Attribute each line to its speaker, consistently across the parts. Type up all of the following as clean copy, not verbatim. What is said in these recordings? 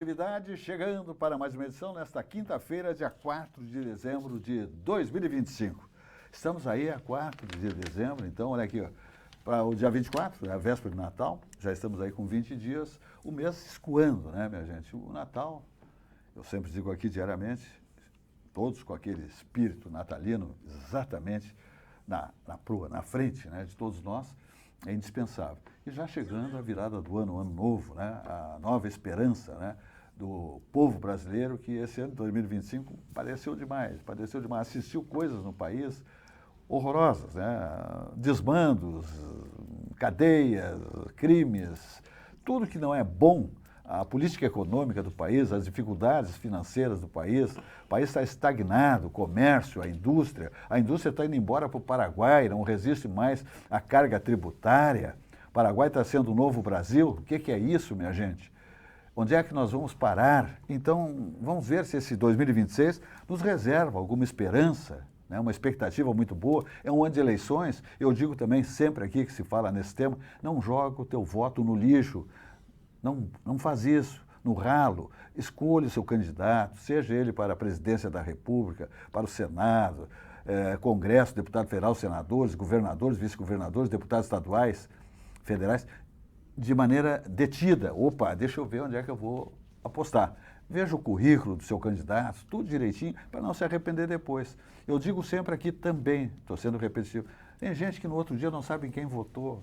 Speaker 1: Atividade chegando para mais uma edição nesta quinta-feira, dia 4 de dezembro de 2025. Estamos aí a 4 de dezembro, então olha aqui, para o dia 24, a véspera de Natal, já estamos aí com 20 dias, o mês escoando, né, minha gente? O Natal, eu sempre digo aqui diariamente, todos com aquele espírito natalino exatamente na frente, né, de todos nós, é indispensável. E já chegando a virada do ano, o ano novo, né, a nova esperança, né, do povo brasileiro, que esse ano de 2025 padeceu demais, assistiu coisas no país horrorosas, né, desmandos, cadeias, crimes, tudo que não é bom. A política econômica do país, as dificuldades financeiras do país, o país está estagnado, o comércio, a indústria está indo embora para o Paraguai, não resiste mais à carga tributária. O Paraguai está sendo o novo Brasil. O que é isso, minha gente? Onde é que nós vamos parar? Então, vamos ver se esse 2026 nos reserva alguma esperança, né? Uma expectativa muito boa. É um ano de eleições. Eu digo também sempre aqui que se fala nesse tema, não joga o teu voto no lixo. Não faz isso, no ralo. Escolha o seu candidato, seja ele para a presidência da República, para o Senado, Congresso, deputado federal, senadores, governadores, vice-governadores, deputados estaduais, federais, de maneira detida. Opa, deixa eu ver onde é que eu vou apostar. Veja o currículo do seu candidato, tudo direitinho, para não se arrepender depois. Eu digo sempre aqui também, estou sendo repetitivo, tem gente que no outro dia não sabe em quem votou.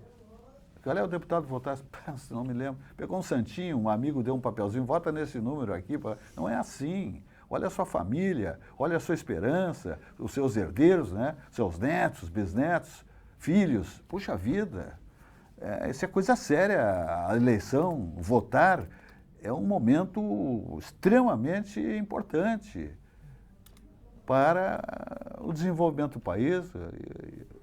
Speaker 1: Qual é o deputado que votasse? Não me lembro. Pegou um santinho, um amigo deu um papelzinho, vota nesse número aqui. Não é assim. Olha a sua família, olha a sua esperança, os seus herdeiros, né? Seus netos, bisnetos, filhos. Puxa vida, isso é coisa séria. A eleição, votar, é um momento extremamente importante para o desenvolvimento do país,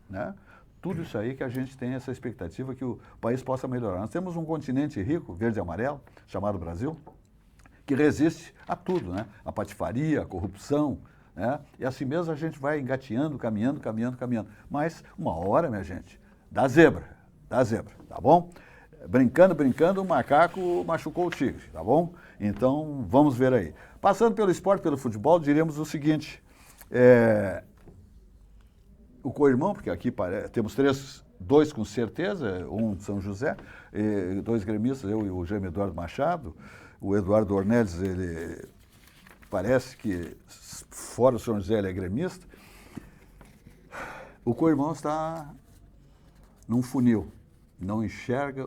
Speaker 1: né? Tudo isso aí que a gente tem essa expectativa que o país possa melhorar. Nós temos um continente rico, verde e amarelo, chamado Brasil, que resiste a tudo, né? A patifaria, a corrupção, né? E assim mesmo a gente vai engateando, caminhando. Mas uma hora, minha gente, dá zebra, tá bom? Brincando, o macaco machucou o tigre, tá bom? Então, vamos ver aí. Passando pelo esporte, pelo futebol, diríamos o seguinte, o co-irmão, porque aqui temos dois com certeza, um de São José, dois gremistas, eu e o Jaime Eduardo Machado. O Eduardo Ornelis, ele parece que, fora o São José, ele é gremista. O co-irmão está num funil, não enxerga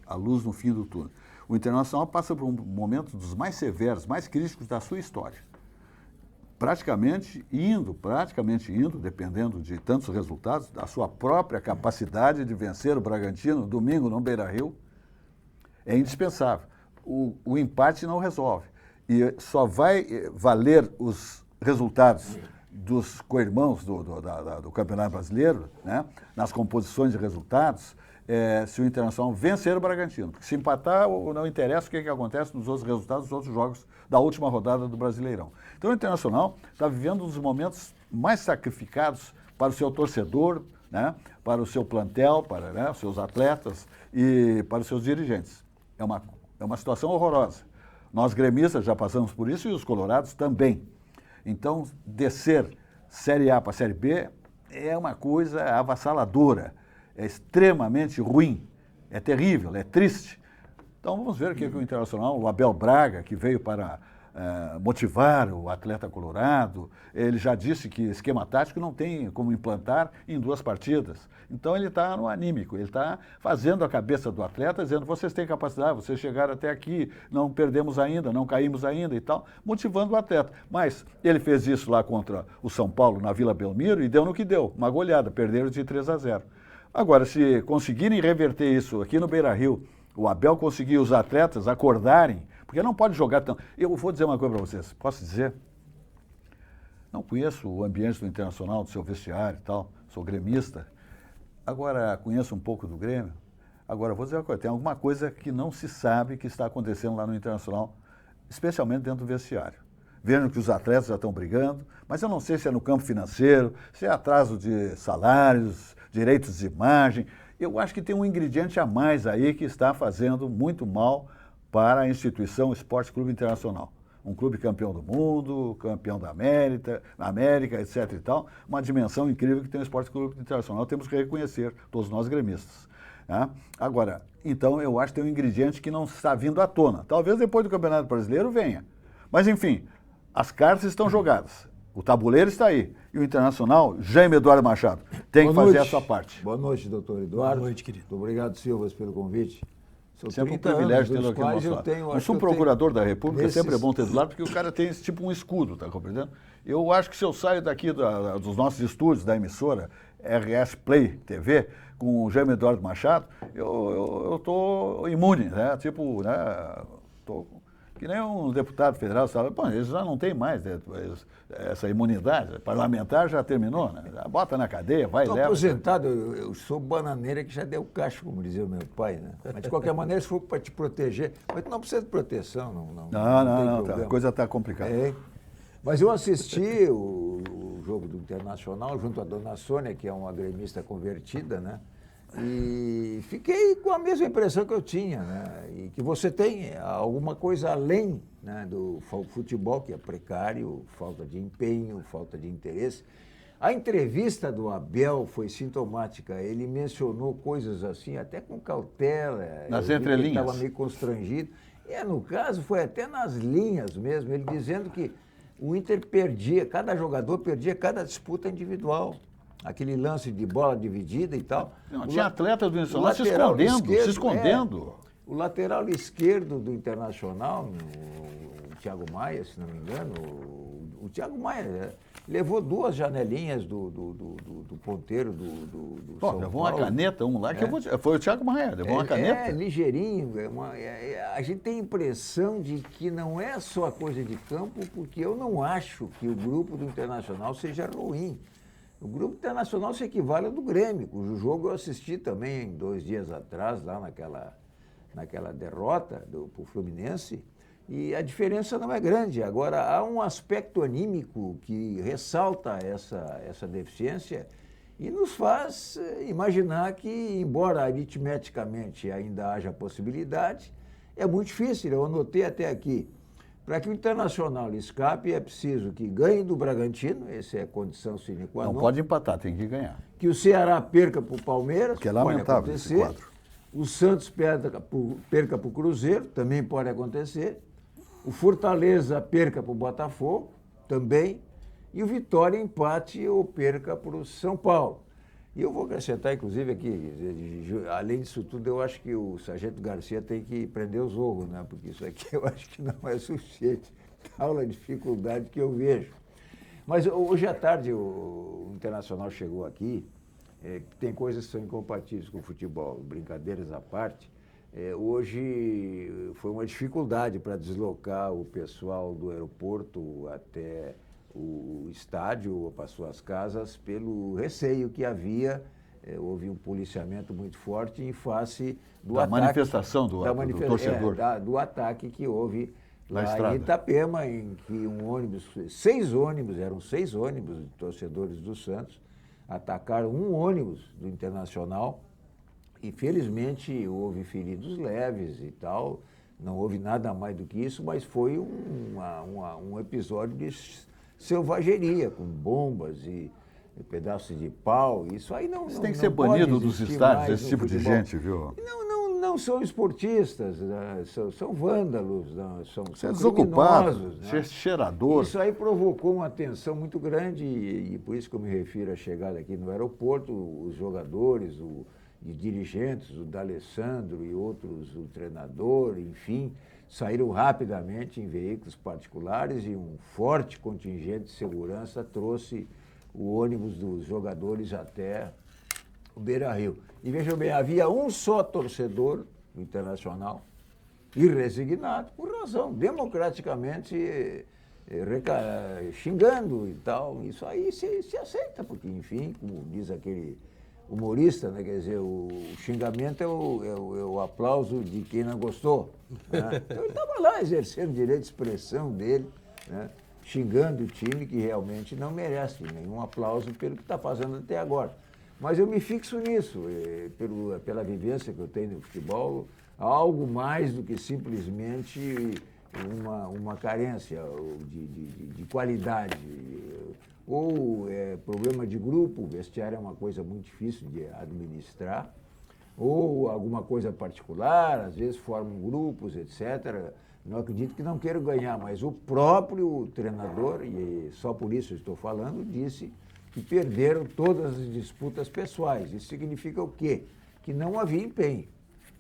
Speaker 1: a luz no fim do túnel. O Internacional passa por um momento dos mais severos, mais críticos da sua história. Praticamente indo, dependendo de tantos resultados, da sua própria capacidade de vencer o Bragantino domingo no Beira-Rio, é indispensável. O empate não resolve. E só vai valer os resultados dos co-irmãos do Campeonato Brasileiro, né, nas composições de resultados, se o Internacional vencer o Bragantino. Porque se empatar, não interessa o que acontece nos outros resultados dos outros jogos da última rodada do Brasileirão. Então o Internacional está vivendo um dos momentos mais sacrificados para o seu torcedor, né, para o seu plantel, para, né, os seus atletas e para os seus dirigentes. É uma situação horrorosa. Nós gremistas já passamos por isso e os colorados também. Então, descer Série A para Série B é uma coisa avassaladora. É extremamente ruim, é terrível, é triste. Então vamos ver o que o Internacional, o Abel Braga, que veio para motivar o atleta colorado, ele já disse que esquema tático não tem como implantar em 2 partidas. Então ele está no anímico, ele está fazendo a cabeça do atleta, dizendo, vocês têm capacidade, vocês chegaram até aqui, não perdemos ainda, não caímos ainda e tal, motivando o atleta. Mas ele fez isso lá contra o São Paulo, na Vila Belmiro, e deu no que deu, uma goleada, perderam de 3-0. Agora, se conseguirem reverter isso aqui no Beira-Rio, o Abel conseguir os atletas acordarem, porque não pode jogar tão... Eu vou dizer uma coisa para vocês, posso dizer? Não conheço o ambiente do Internacional, do seu vestiário e tal, sou gremista. Agora, conheço um pouco do Grêmio. Agora, vou dizer uma coisa, tem alguma coisa que não se sabe que está acontecendo lá no Internacional, especialmente dentro do vestiário. Vendo que os atletas já estão brigando, mas eu não sei se é no campo financeiro, se é atraso de salários, direitos de imagem. Eu acho que tem um ingrediente a mais aí que está fazendo muito mal para a instituição Esporte Clube Internacional. Um clube campeão do mundo, campeão da América, etc. e tal. Uma dimensão incrível que tem o Esporte Clube Internacional. Temos que reconhecer, todos nós gremistas. Né? Agora, então eu acho que tem um ingrediente que não está vindo à tona. Talvez depois do Campeonato Brasileiro venha. Mas, enfim, as cartas estão jogadas. O tabuleiro está aí. E o Internacional, Jaime Eduardo Machado, tem que fazer a sua parte.
Speaker 2: Boa noite, doutor Eduardo.
Speaker 3: Boa noite, querido.
Speaker 2: Muito obrigado, Silvas, pelo convite.
Speaker 1: Sempre um privilégio tê-lo aqui no nosso lado. Um subprocurador da República sempre é bom ter do lado, porque o cara tem esse tipo um escudo, tá compreendendo? Eu acho que se eu saio daqui dos nossos estúdios, da emissora RS Play TV, com o Jaime Eduardo Machado, eu estou imune, né? Tipo, né? Que nem um deputado federal, sabe? Pô, eles já não têm mais essa imunidade. Parlamentar já terminou, né? Bota na cadeia, vai e leva.
Speaker 2: Estou aposentado, eu sou bananeira que já deu cacho, como dizia o meu pai, né? Mas de qualquer maneira, se for para te proteger, mas tu não precisa de proteção, não
Speaker 1: a coisa está complicada.
Speaker 2: Mas eu assisti o jogo do Internacional junto à dona Sônia, que é uma gremista convertida, né? E fiquei com a mesma impressão que eu tinha, né? E que você tem alguma coisa além, né, do futebol, que é precário, falta de empenho, falta de interesse. A entrevista do Abel foi sintomática. Ele mencionou coisas assim, até com cautela.
Speaker 1: Nas entrelinhas.
Speaker 2: Ele estava meio constrangido. No caso, foi até nas linhas mesmo, ele dizendo que o Inter perdia, cada jogador perdia cada disputa individual. Aquele lance de bola dividida e tal.
Speaker 1: Não, tinha atleta do Internacional se escondendo.
Speaker 2: O lateral esquerdo do Internacional, o Thiago Maia, se não me engano, o Thiago Maia levou 2 janelinhas do ponteiro do São Paulo.
Speaker 1: Levou uma caneta, lá que foi o Thiago Maia, levou uma caneta.
Speaker 2: Ligeirinho. A gente tem a impressão de que não é só a coisa de campo, porque eu não acho que o grupo do Internacional seja ruim. O Grupo Internacional se equivale ao do Grêmio, cujo jogo eu assisti também 2 dias atrás, lá naquela derrota para o Fluminense, e a diferença não é grande. Agora, há um aspecto anímico que ressalta essa deficiência e nos faz imaginar que, embora aritmeticamente ainda haja possibilidade, é muito difícil. Eu anotei até aqui. Para que o Internacional escape, é preciso que ganhe do Bragantino, essa é a condição sine qua non.
Speaker 1: Não pode empatar, tem que ganhar.
Speaker 2: Que o Ceará perca para o Palmeiras,
Speaker 1: que é lamentável esse quadro.
Speaker 2: O Santos perca para o Cruzeiro, também pode acontecer. O Fortaleza perca para o Botafogo, também. E o Vitória empate ou perca para o São Paulo. E eu vou acrescentar, inclusive, aqui, além disso tudo, eu acho que o Sargento Garcia tem que prender os ovos, né? Porque isso aqui eu acho que não é suficiente, tal a dificuldade que eu vejo. Mas hoje à tarde o Internacional chegou aqui, tem coisas que são incompatíveis com o futebol, brincadeiras à parte. Hoje foi uma dificuldade para deslocar o pessoal do aeroporto até o estádio ou para suas casas pelo receio que havia. Houve um policiamento muito forte em face
Speaker 1: da
Speaker 2: ataque,
Speaker 1: manifestação do torcedor.
Speaker 2: Do ataque que houve lá em Itapema, em que eram 6 ônibus de torcedores do Santos, atacaram um ônibus do Internacional e, felizmente, houve feridos leves e tal. Não houve nada mais do que isso, mas foi um episódio de selvageria, com bombas e pedaços de pau. Isso aí não
Speaker 1: tem que ser banido dos estádios, esse tipo de gente, viu?
Speaker 2: Não são esportistas, né? São vândalos, né? São
Speaker 1: desocupados,
Speaker 2: né?
Speaker 1: Cheirador.
Speaker 2: Isso aí provocou uma tensão muito grande e por isso que eu me refiro à chegada aqui no aeroporto, os jogadores, e dirigentes, o D'Alessandro e outros, o treinador, enfim, saíram rapidamente em veículos particulares e um forte contingente de segurança trouxe o ônibus dos jogadores até o Beira-Rio. E vejam bem, havia um só torcedor do Internacional, irresignado, por razão, democraticamente xingando e tal. Isso aí se aceita, porque, enfim, como diz aquele humorista, né? Quer dizer, o xingamento é o aplauso de quem não gostou. Né? Então ele estava lá exercendo o direito de expressão dele, né? Xingando o time que realmente não merece nenhum aplauso pelo que está fazendo até agora. Mas eu me fixo nisso, pela vivência que eu tenho no futebol, algo mais do que simplesmente uma carência de qualidade. Ou problema de grupo, o vestiário é uma coisa muito difícil de administrar, ou alguma coisa particular, às vezes formam grupos, etc. Não acredito que não queiram ganhar, mas o próprio treinador, e só por isso eu estou falando, disse que perderam todas as disputas pessoais. Isso significa o quê? Que não havia empenho.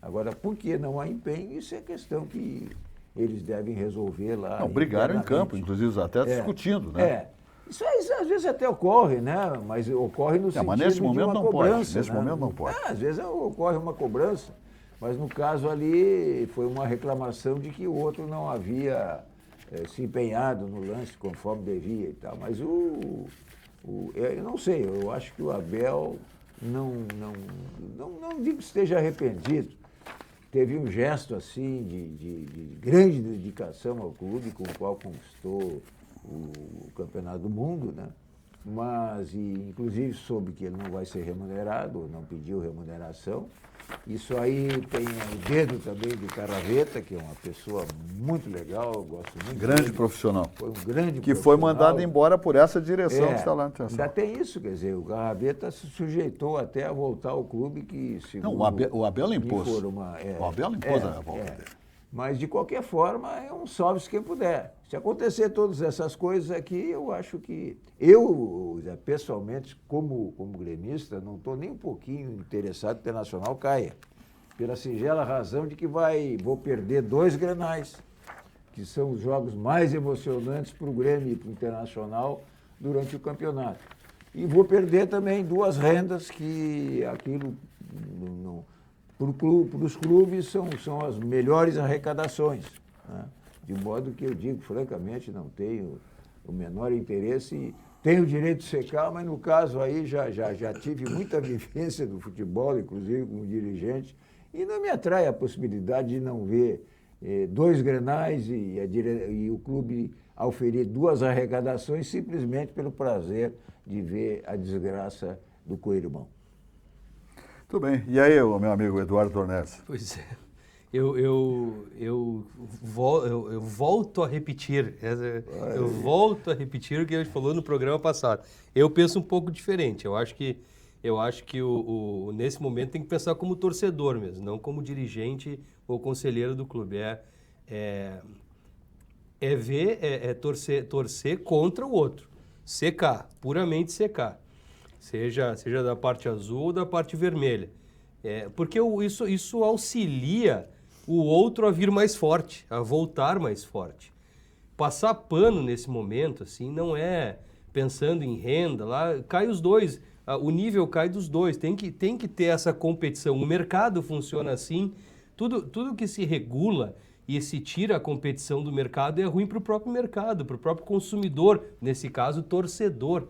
Speaker 2: Agora, por que não há empenho? Isso é questão que eles devem resolver lá.
Speaker 1: Não, brigaram em campo, inclusive os atletas discutindo, né?
Speaker 2: Isso às vezes até ocorre, né? Mas ocorre no sentido
Speaker 1: mas nesse momento
Speaker 2: de uma
Speaker 1: não
Speaker 2: cobrança.
Speaker 1: pode. Nesse momento não pode.
Speaker 2: Às vezes ocorre uma cobrança, mas no caso ali foi uma reclamação de que o outro não havia se empenhado no lance conforme devia e tal. Mas eu não sei, eu acho que o Abel não digo que esteja arrependido. Teve um gesto assim de grande dedicação ao clube, com o qual conquistou o Campeonato do Mundo, né? Mas, inclusive, soube que ele não vai ser remunerado, não pediu remuneração. Isso aí tem o dedo também de Carraveta, que é uma pessoa muito legal, eu gosto muito
Speaker 1: Grande
Speaker 2: dele.
Speaker 1: profissional.
Speaker 2: Foi um grande
Speaker 1: que
Speaker 2: profissional.
Speaker 1: foi mandado embora por essa direção que está lá na atenção.
Speaker 2: Ainda tem isso, quer dizer, o Carraveta se sujeitou até a voltar ao clube que, segundo...
Speaker 1: Não, o Abel impôs.
Speaker 2: O
Speaker 1: Abel impôs a volta dele.
Speaker 2: Mas, de qualquer forma, é um salve-se quem puder. Se acontecer todas essas coisas aqui, eu acho que... Eu, pessoalmente, como gremista, não estou nem um pouquinho interessado que o Internacional caia. Pela singela razão de que vou perder 2 Grenais, que são os jogos mais emocionantes para o Grêmio e para o Internacional durante o campeonato. E vou perder também 2 rendas, que aquilo... Para os clubes são as melhores arrecadações, né? De modo que eu digo, francamente, não tenho o menor interesse. Tenho o direito de secar, mas no caso aí já tive muita vivência do futebol, inclusive como dirigente, e não me atrai a possibilidade de não ver 2 Grenais e o clube auferir 2 arrecadações simplesmente pelo prazer de ver a desgraça do co-irmão.
Speaker 1: Tudo bem. E aí, meu amigo Eduardo Dornelles?
Speaker 3: Pois é. Eu volto a repetir. Eu volto a repetir o que a gente falou no programa passado. Eu penso um pouco diferente. Eu acho que nesse momento tem que pensar como torcedor mesmo, não como dirigente ou conselheiro do clube. Torcer contra o outro. Secar, puramente secar. Seja da parte azul ou da parte vermelha. Porque isso auxilia o outro a vir mais forte, a voltar mais forte. Passar pano nesse momento, assim, não é pensando em renda, lá cai os dois, o nível cai dos dois, tem que ter essa competição. O mercado funciona assim, tudo que se regula e se tira a competição do mercado é ruim para o próprio mercado, para o próprio consumidor, nesse caso, torcedor.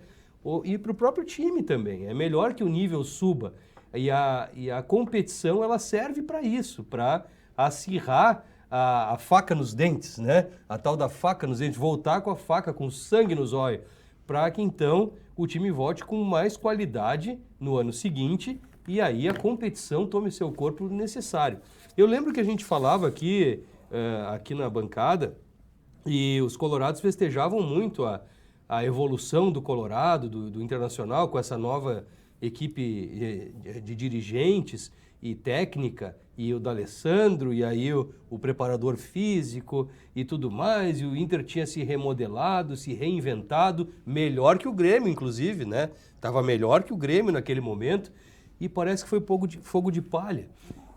Speaker 3: E para o próprio time também. É melhor que o nível suba. E a competição ela serve para isso, para acirrar a faca nos dentes, né? A tal da faca nos dentes, voltar com a faca, com sangue nos olhos, para que então o time volte com mais qualidade no ano seguinte e aí a competição tome seu corpo necessário. Eu lembro que a gente falava aqui na bancada e os colorados festejavam muito a evolução do Colorado, do Internacional, com essa nova equipe de dirigentes e técnica, e o D'Alessandro, e aí o preparador físico e tudo mais, e o Inter tinha se remodelado, se reinventado, melhor que o Grêmio, inclusive, né? Estava melhor que o Grêmio naquele momento, e parece que foi fogo de palha.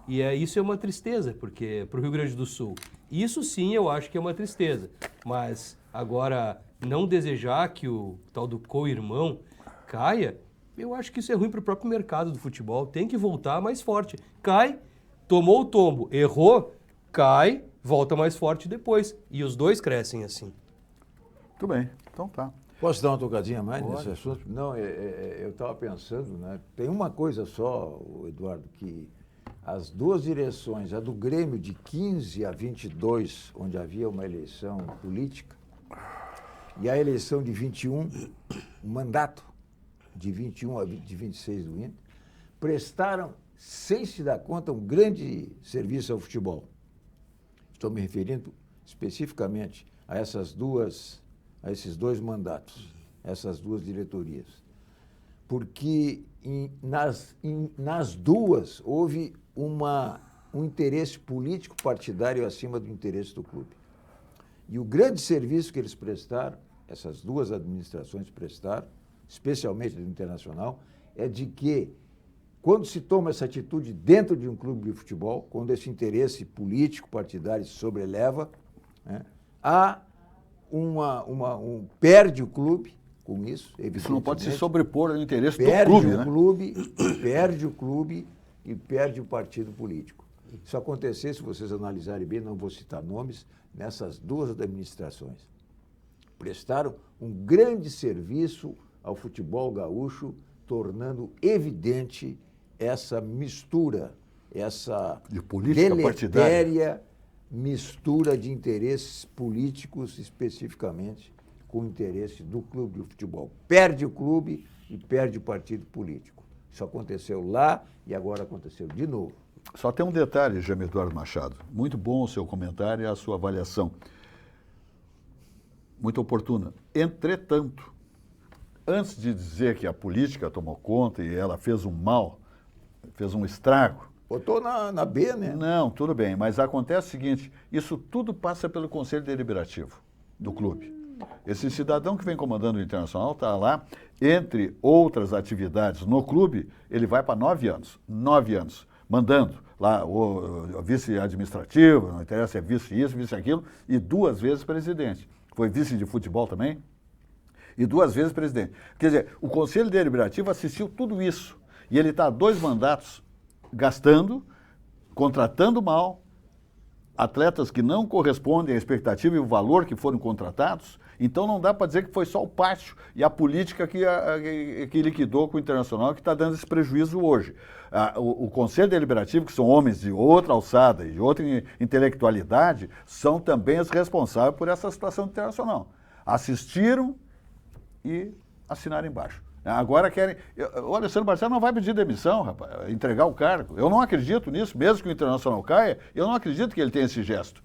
Speaker 3: E isso é uma tristeza, porque para o Rio Grande do Sul. Isso sim eu acho que é uma tristeza, mas agora não desejar que o tal do co-irmão caia, eu acho que isso é ruim para o próprio mercado do futebol. Tem que voltar mais forte. Cai, tomou o tombo, errou, cai, volta mais forte depois. E os dois crescem assim.
Speaker 1: Muito bem, então tá.
Speaker 2: Posso dar uma tocadinha mais nesse assunto? Não, eu estava pensando, né? Tem uma coisa só, Eduardo, que as 2 direções, a do Grêmio de 15 a 22, onde havia uma eleição política, e a eleição de 21, o mandato de 21 a 26 do Inter, prestaram sem se dar conta, um grande serviço ao futebol. Estou me referindo especificamente a esses dois mandatos, essas duas diretorias. Porque nas duas houve um interesse político partidário acima do interesse do clube. E o grande serviço que eles prestaram, essas duas administrações prestaram, especialmente do Internacional, é de que, quando se toma essa atitude dentro de um clube de futebol, quando esse interesse político partidário se sobreleva, né, perde o clube com isso, evidentemente.
Speaker 1: Isso não pode se sobrepor ao interesse do clube, né?
Speaker 2: Perde o clube e perde o partido político. Isso aconteceu, se vocês analisarem bem, não vou citar nomes, nessas duas administrações. Prestaram um grande serviço ao futebol gaúcho, tornando evidente essa mistura, essa
Speaker 1: de política
Speaker 2: deletéria mistura de interesses políticos, especificamente com o interesse do clube de futebol. Perde o clube e perde o partido político. Isso aconteceu lá e agora aconteceu de novo.
Speaker 1: Só tem um detalhe, Jaime Eduardo Machado. Muito bom o seu comentário e a sua avaliação. Muito oportuna. Entretanto, antes de dizer que a política tomou conta e ela fez um mal, fez um estrago.
Speaker 2: Botou na B, né?
Speaker 1: Não, tudo bem, mas acontece o seguinte, isso tudo passa pelo Conselho Deliberativo do clube. Esse cidadão que vem comandando o Internacional está lá, entre outras atividades no clube, ele vai para 9 anos. 9 anos. Mandando lá o vice-administrativo, não interessa se é vice isso, vice aquilo, e 2 vezes presidente. Foi vice de futebol também, e 2 vezes presidente. Quer dizer, o Conselho Deliberativo assistiu tudo isso, e ele está há 2 mandatos gastando, contratando mal, atletas que não correspondem à expectativa e o valor que foram contratados. Então não dá para dizer que foi só o pátio e a política que liquidou com o Internacional que está dando esse prejuízo hoje. O Conselho Deliberativo, que são homens de outra alçada e de outra intelectualidade, são também os responsáveis por essa situação do Internacional. Assistiram e assinaram embaixo. Agora querem... O Alessandro Barcelos não vai pedir demissão, rapaz, entregar o cargo. Eu não acredito nisso, mesmo que o Internacional caia, eu não acredito que ele tenha esse gesto.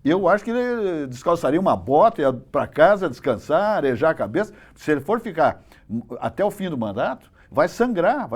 Speaker 1: Eu acho que ele descalçaria uma bota, ia para casa descansar, arejar a cabeça. Se ele for ficar até o fim do mandato, vai sangrar.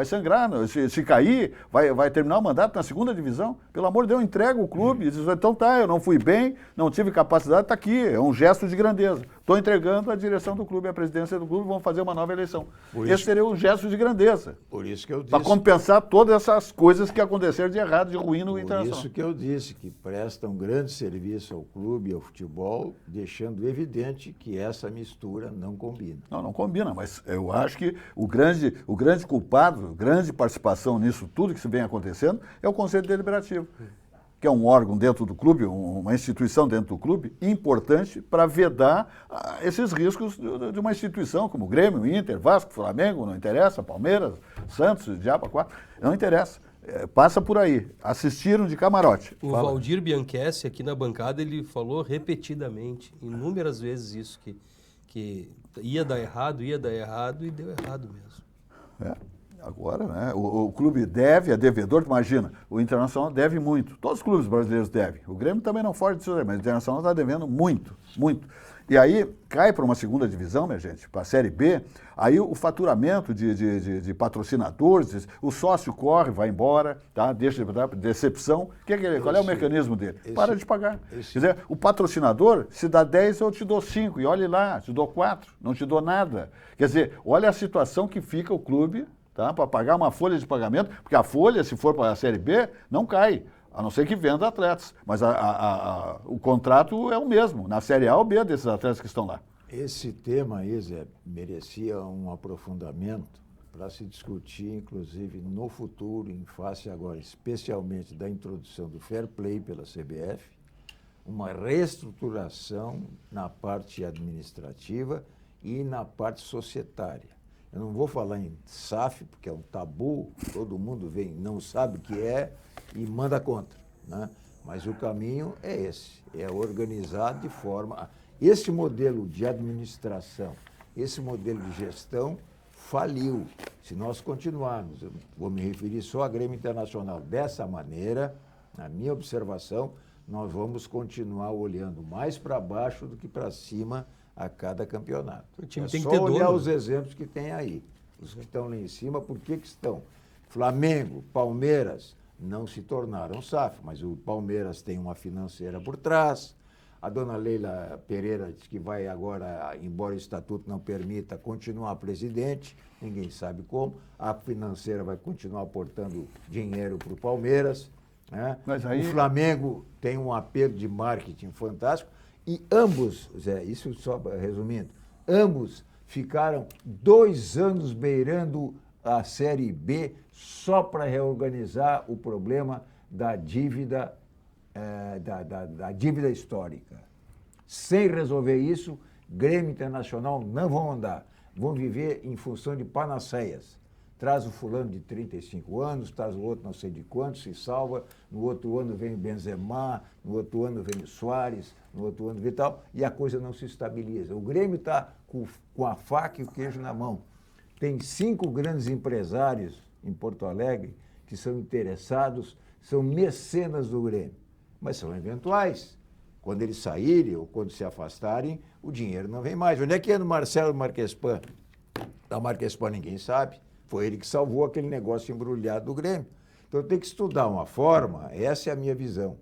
Speaker 1: Se cair, vai terminar o mandato na 2ª divisão. Pelo amor de Deus, entrega o clube. Diz, então tá, eu não fui bem, não tive capacidade, está aqui. É um gesto de grandeza. Estou entregando a direção do clube, a presidência do clube, vamos fazer uma nova eleição. Esse seria um gesto de grandeza.
Speaker 2: Por isso que eu disse.
Speaker 1: Para compensar todas essas coisas que aconteceram de errado, de ruim no Internacional.
Speaker 2: Por isso que eu disse que presta um grande serviço ao clube e ao futebol, deixando evidente que essa mistura não combina.
Speaker 1: Não combina, mas eu acho que o grande culpado, a grande participação nisso tudo que se vem acontecendo é o Conselho Deliberativo, que é um órgão dentro do clube, uma instituição dentro do clube, importante para vedar esses riscos de uma instituição como Grêmio, Inter, Vasco, Flamengo, não interessa, Palmeiras, Santos, Diabo 4, não interessa. Passa por aí. Assistiram de camarote.
Speaker 3: O Valdir Bianchessi, aqui na bancada, ele falou repetidamente, inúmeras vezes isso, que ia dar errado e deu errado mesmo.
Speaker 1: Agora, né? O clube deve, é devedor, imagina, o Internacional deve muito. Todos os clubes brasileiros devem. O Grêmio também não foge disso aí, mas o Internacional está devendo muito, muito. E aí cai para uma 2ª divisão, minha gente, para a Série B, aí o faturamento de patrocinadores, o sócio corre, vai embora, tá? Deixa de dar decepção. Qual é o mecanismo dele? Para de pagar. Quer dizer, o patrocinador, se dá 10, eu te dou 5, e olhe lá, te dou 4, não te dou nada. Quer dizer, olha a situação que fica o clube, tá? Para pagar uma folha de pagamento, porque a folha, se for para a Série B, não cai. A não ser que venda atletas. Mas o contrato é o mesmo, na Série A ou B desses atletas que estão lá.
Speaker 2: Esse tema aí, Zé, merecia um aprofundamento para se discutir, inclusive, no futuro, em face agora, especialmente da introdução do Fair Play pela CBF, uma reestruturação na parte administrativa e na parte societária. Eu não vou falar em SAF, porque é um tabu, todo mundo vem, não sabe o que é e manda contra, né? Mas o caminho é esse, é organizar de forma... Esse modelo de administração, esse modelo de gestão faliu. Se nós continuarmos, eu vou me referir só a Grêmio Internacional dessa maneira, na minha observação, nós vamos continuar olhando mais para baixo do que para cima a cada campeonato.
Speaker 3: O time
Speaker 2: é
Speaker 3: tem
Speaker 2: só
Speaker 3: que ter
Speaker 2: olhar
Speaker 3: dono.
Speaker 2: os exemplos que tem aí. Os que estão lá em cima, por que estão? Flamengo, Palmeiras não se tornaram SAF, mas o Palmeiras tem uma financeira por trás. A dona Leila Pereira diz que vai agora, embora o estatuto não permita, continuar presidente, ninguém sabe como. A financeira vai continuar aportando dinheiro para o Palmeiras, né?
Speaker 1: Mas aí...
Speaker 2: O Flamengo tem um apelo de marketing fantástico e ambos, Zé, isso só resumindo, ambos ficaram 2 anos beirando a Série B só para reorganizar o problema da dívida, da dívida histórica. Sem resolver isso, Grêmio Internacional não vão andar. Vão viver em função de panaceias. Traz o fulano de 35 anos, traz o outro não sei de quantos, se salva. No outro ano vem o Benzema, no outro ano vem o Suárez, no outro ano vem tal, e a coisa não se estabiliza. O Grêmio está com a faca e o queijo na mão. Tem 5 grandes empresários em Porto Alegre que são interessados, são mecenas do Grêmio, mas são eventuais. Quando eles saírem ou quando se afastarem, o dinheiro não vem mais. Onde é que é no Marcelo Marquespan? Da Marquespan ninguém sabe. Foi ele que salvou aquele negócio embrulhado do Grêmio. Então tem que estudar uma forma, essa é a minha visão,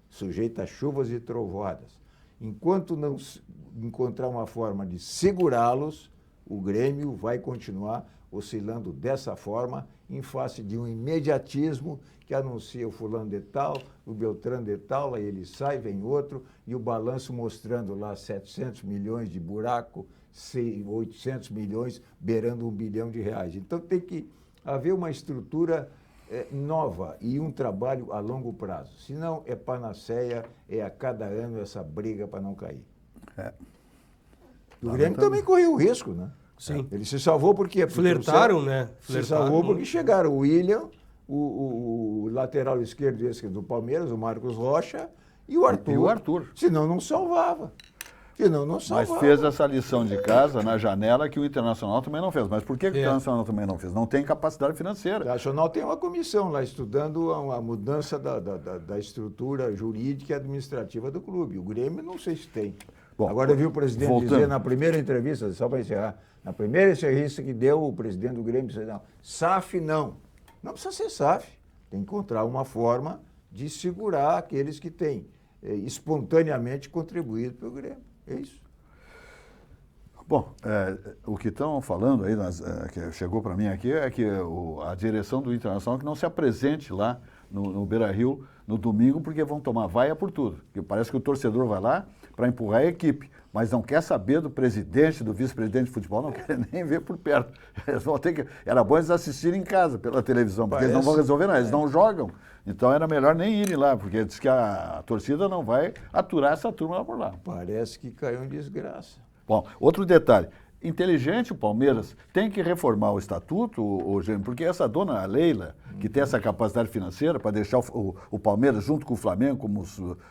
Speaker 2: sujeita a chuvas e trovoadas. Enquanto não encontrar uma forma de segurá-los, o Grêmio vai continuar oscilando dessa forma, em face de um imediatismo que anuncia o fulano de tal, o Beltrano de tal, aí ele sai, vem outro, e o balanço mostrando lá 700 milhões de buraco, 800 milhões, beirando R$1 bilhão. Então tem que haver uma estrutura nova e um trabalho a longo prazo. Senão é panaceia, é a cada ano essa briga para não cair. O Grêmio também correu o risco, né?
Speaker 3: Sim.
Speaker 2: Ele se salvou por quê? Porque
Speaker 3: Flertaram, né?
Speaker 2: Se salvou porque chegaram o William, o lateral esquerdo esse do Palmeiras, o Marcos Rocha, e o Arthur.
Speaker 1: E o Arthur.
Speaker 2: Senão não salvava.
Speaker 1: Mas fez essa lição de casa na janela que o Internacional também não fez. Mas por que o Internacional também não fez? Não tem capacidade financeira.
Speaker 2: O Internacional tem uma comissão lá estudando a mudança da estrutura jurídica e administrativa do clube. O Grêmio não sei se tem. Bom, agora eu vi o presidente dizer na primeira entrevista, só para encerrar, na primeira entrevista que deu o presidente do Grêmio, disse, não, SAF não. Não precisa ser SAF. Tem que encontrar uma forma de segurar aqueles que têm espontaneamente contribuído para o Grêmio. É isso.
Speaker 1: Bom, o que estão falando aí, que chegou para mim aqui, é que a direção do Internacional que não se apresente lá no Beira-Rio no domingo, porque vão tomar vaia por tudo. Porque parece que o torcedor vai lá para empurrar a equipe, mas não quer saber do presidente, do vice-presidente de futebol, não quer nem ver por perto. Eles vão ter que... Era bom eles assistirem em casa pela televisão, porque eles não vão resolver nada, eles não jogam. Então era melhor nem irem lá, porque diz que a torcida não vai aturar essa turma lá por lá.
Speaker 2: Parece que caiu em desgraça.
Speaker 1: Bom, outro detalhe. Inteligente o Palmeiras tem que reformar o estatuto, porque essa dona Leila, que tem essa capacidade financeira para deixar o Palmeiras junto com o Flamengo como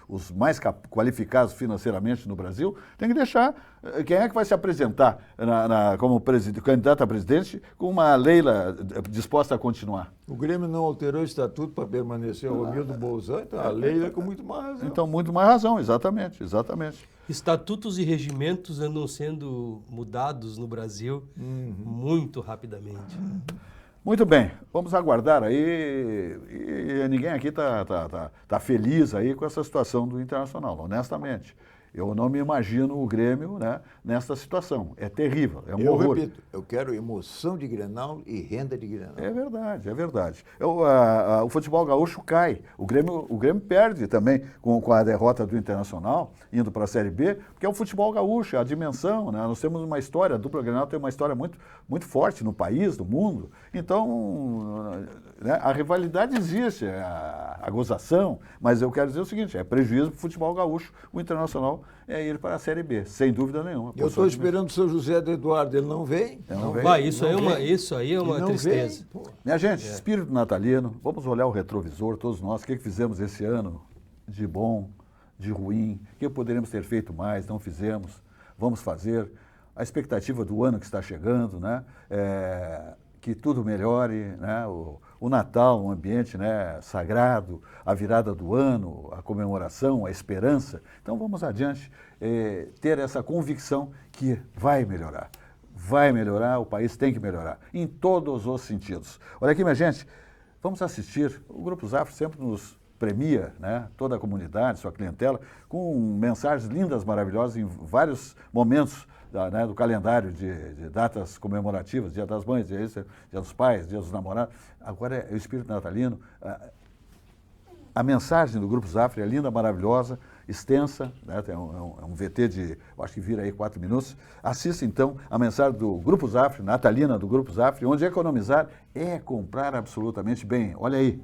Speaker 1: os mais qualificados financeiramente no Brasil, tem que deixar. Quem é que vai se apresentar como candidato a presidente com uma Leila disposta a continuar?
Speaker 2: O Grêmio não alterou o estatuto para permanecer o Romildo Bolzan, então a Leila com muito mais razão.
Speaker 1: Então, muito mais razão, exatamente.
Speaker 3: Estatutos e regimentos andam sendo mudados no Brasil muito rapidamente.
Speaker 1: Muito bem, vamos aguardar aí. E ninguém aqui tá feliz aí com essa situação do Internacional, honestamente. Eu não me imagino o Grêmio, né, nessa situação. É terrível, é um horror.
Speaker 2: Repito, eu quero emoção de Grenal e renda de Grenal.
Speaker 1: É verdade, é verdade. O futebol gaúcho cai. O Grêmio perde também com a derrota do Internacional, indo para a Série B, porque é o futebol gaúcho, é a dimensão, né? Nós temos uma história, a dupla Grenal tem uma história muito, muito forte no país, no mundo. Então, né, a rivalidade existe, a gozação, mas eu quero dizer o seguinte, é prejuízo para o futebol gaúcho, o Internacional é ir para a Série B, sem dúvida nenhuma.
Speaker 2: Eu estou esperando o seu José do Eduardo, ele não vem.
Speaker 3: Isso aí é uma tristeza.
Speaker 1: Minha gente, espírito natalino, vamos olhar o retrovisor, todos nós, o que fizemos esse ano de bom, de ruim, o que poderíamos ter feito mais, não fizemos, vamos fazer. a expectativa do ano que está chegando, né? Que tudo melhore, né? O Natal, um ambiente, né, sagrado, a virada do ano, a comemoração, a esperança. Então vamos adiante, ter essa convicção que vai melhorar, o país tem que melhorar, em todos os sentidos. Olha aqui, minha gente, vamos assistir, o Grupo Zafra sempre nos premia, né, toda a comunidade, sua clientela, com mensagens lindas, maravilhosas, em vários momentos né, do calendário de datas comemorativas, Dia das Mães, Dia dos Pais, Dia dos Namorados. Agora é o espírito natalino. A mensagem do Grupo Zafra é linda, maravilhosa, extensa, né, é um VT de, acho que vira aí 4 minutos. Assista então a mensagem do Grupo Zafra, natalina do Grupo Zafra, onde economizar é comprar absolutamente bem. Olha aí.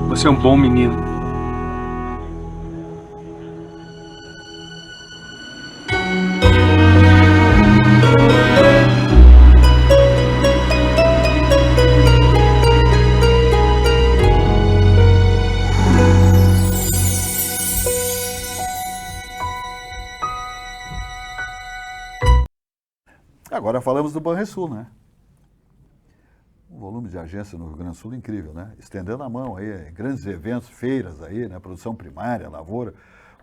Speaker 4: Você é um bom menino.
Speaker 1: Agora falamos do Banrisul, né? Um volume de agência no Rio Grande do Sul incrível, né? Estendendo a mão aí, grandes eventos, feiras aí, né? Produção primária, lavoura.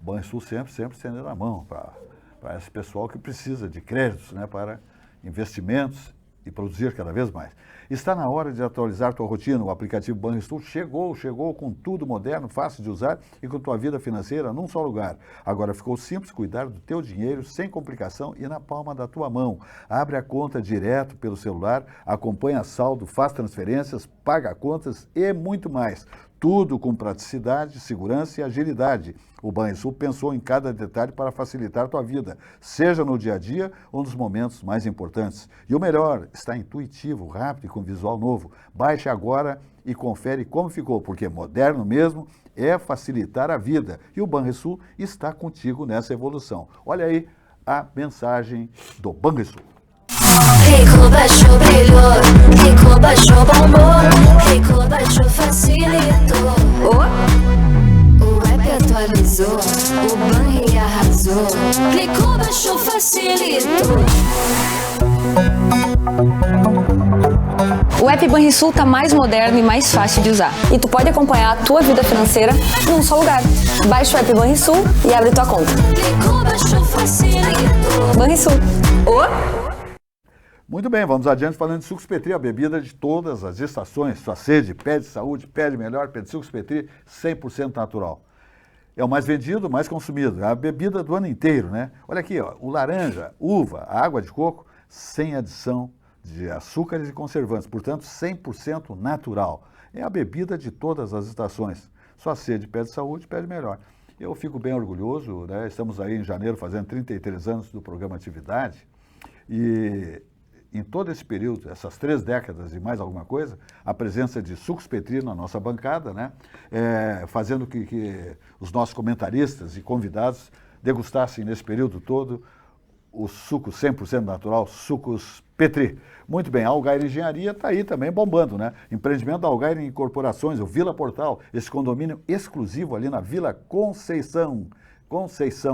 Speaker 1: O Banrisul sempre estendendo a mão para para esse pessoal que precisa de créditos, né, para investimentos e produzir cada vez mais. Está na hora de atualizar tua rotina. O aplicativo Banrisul chegou com tudo moderno, fácil de usar e com tua vida financeira num só lugar. Agora ficou simples cuidar do teu dinheiro sem complicação e na palma da tua mão. Abre a conta direto pelo celular, acompanha saldo, faz transferências, paga contas e muito mais. Tudo com praticidade, segurança e agilidade. O Banrisul pensou em cada detalhe para facilitar a tua vida, seja no dia a dia ou nos momentos mais importantes. E o melhor, está intuitivo, rápido e com visual novo. Baixe agora e confere como ficou, porque moderno mesmo é facilitar a vida. E o Banrisul está contigo nessa evolução. Olha aí a mensagem do Banrisul.
Speaker 4: Rico baixou, brilhou, Rico baixou, bombou, Rico baixou, facilitou. O app atualizou, o Banri arrasou, Rico baixou, facilitou.
Speaker 5: O app Banrisul tá mais moderno e mais fácil de usar. E tu pode acompanhar a tua vida financeira num só lugar. Baixa o app Banrisul e abre tua conta.
Speaker 4: Rico baixou, facilitou.
Speaker 5: Banrisul.
Speaker 1: Muito bem, vamos adiante falando de Sucos Petri, a bebida de todas as estações. Sua sede, pede saúde, pede melhor, pede Sucos Petri 100% natural. É o mais vendido, mais consumido. É a bebida do ano inteiro, né? Olha aqui, ó, o laranja, uva, a água de coco, sem adição de açúcares e conservantes, portanto 100% natural. É a bebida de todas as estações. Sua sede, pede saúde, pede melhor. Eu fico bem orgulhoso, né? Estamos aí em janeiro fazendo 33 anos do programa Atividade e em todo esse período, essas 3 décadas e mais alguma coisa, a presença de Sucos Petri na nossa bancada, né? Fazendo que os nossos comentaristas e convidados degustassem nesse período todo o suco 100% natural, Sucos Petri. Muito bem, a Algaire Engenharia está aí também bombando, né? Empreendimento da Algaire Incorporações, o Vila Portal, esse condomínio exclusivo ali na Vila Conceição,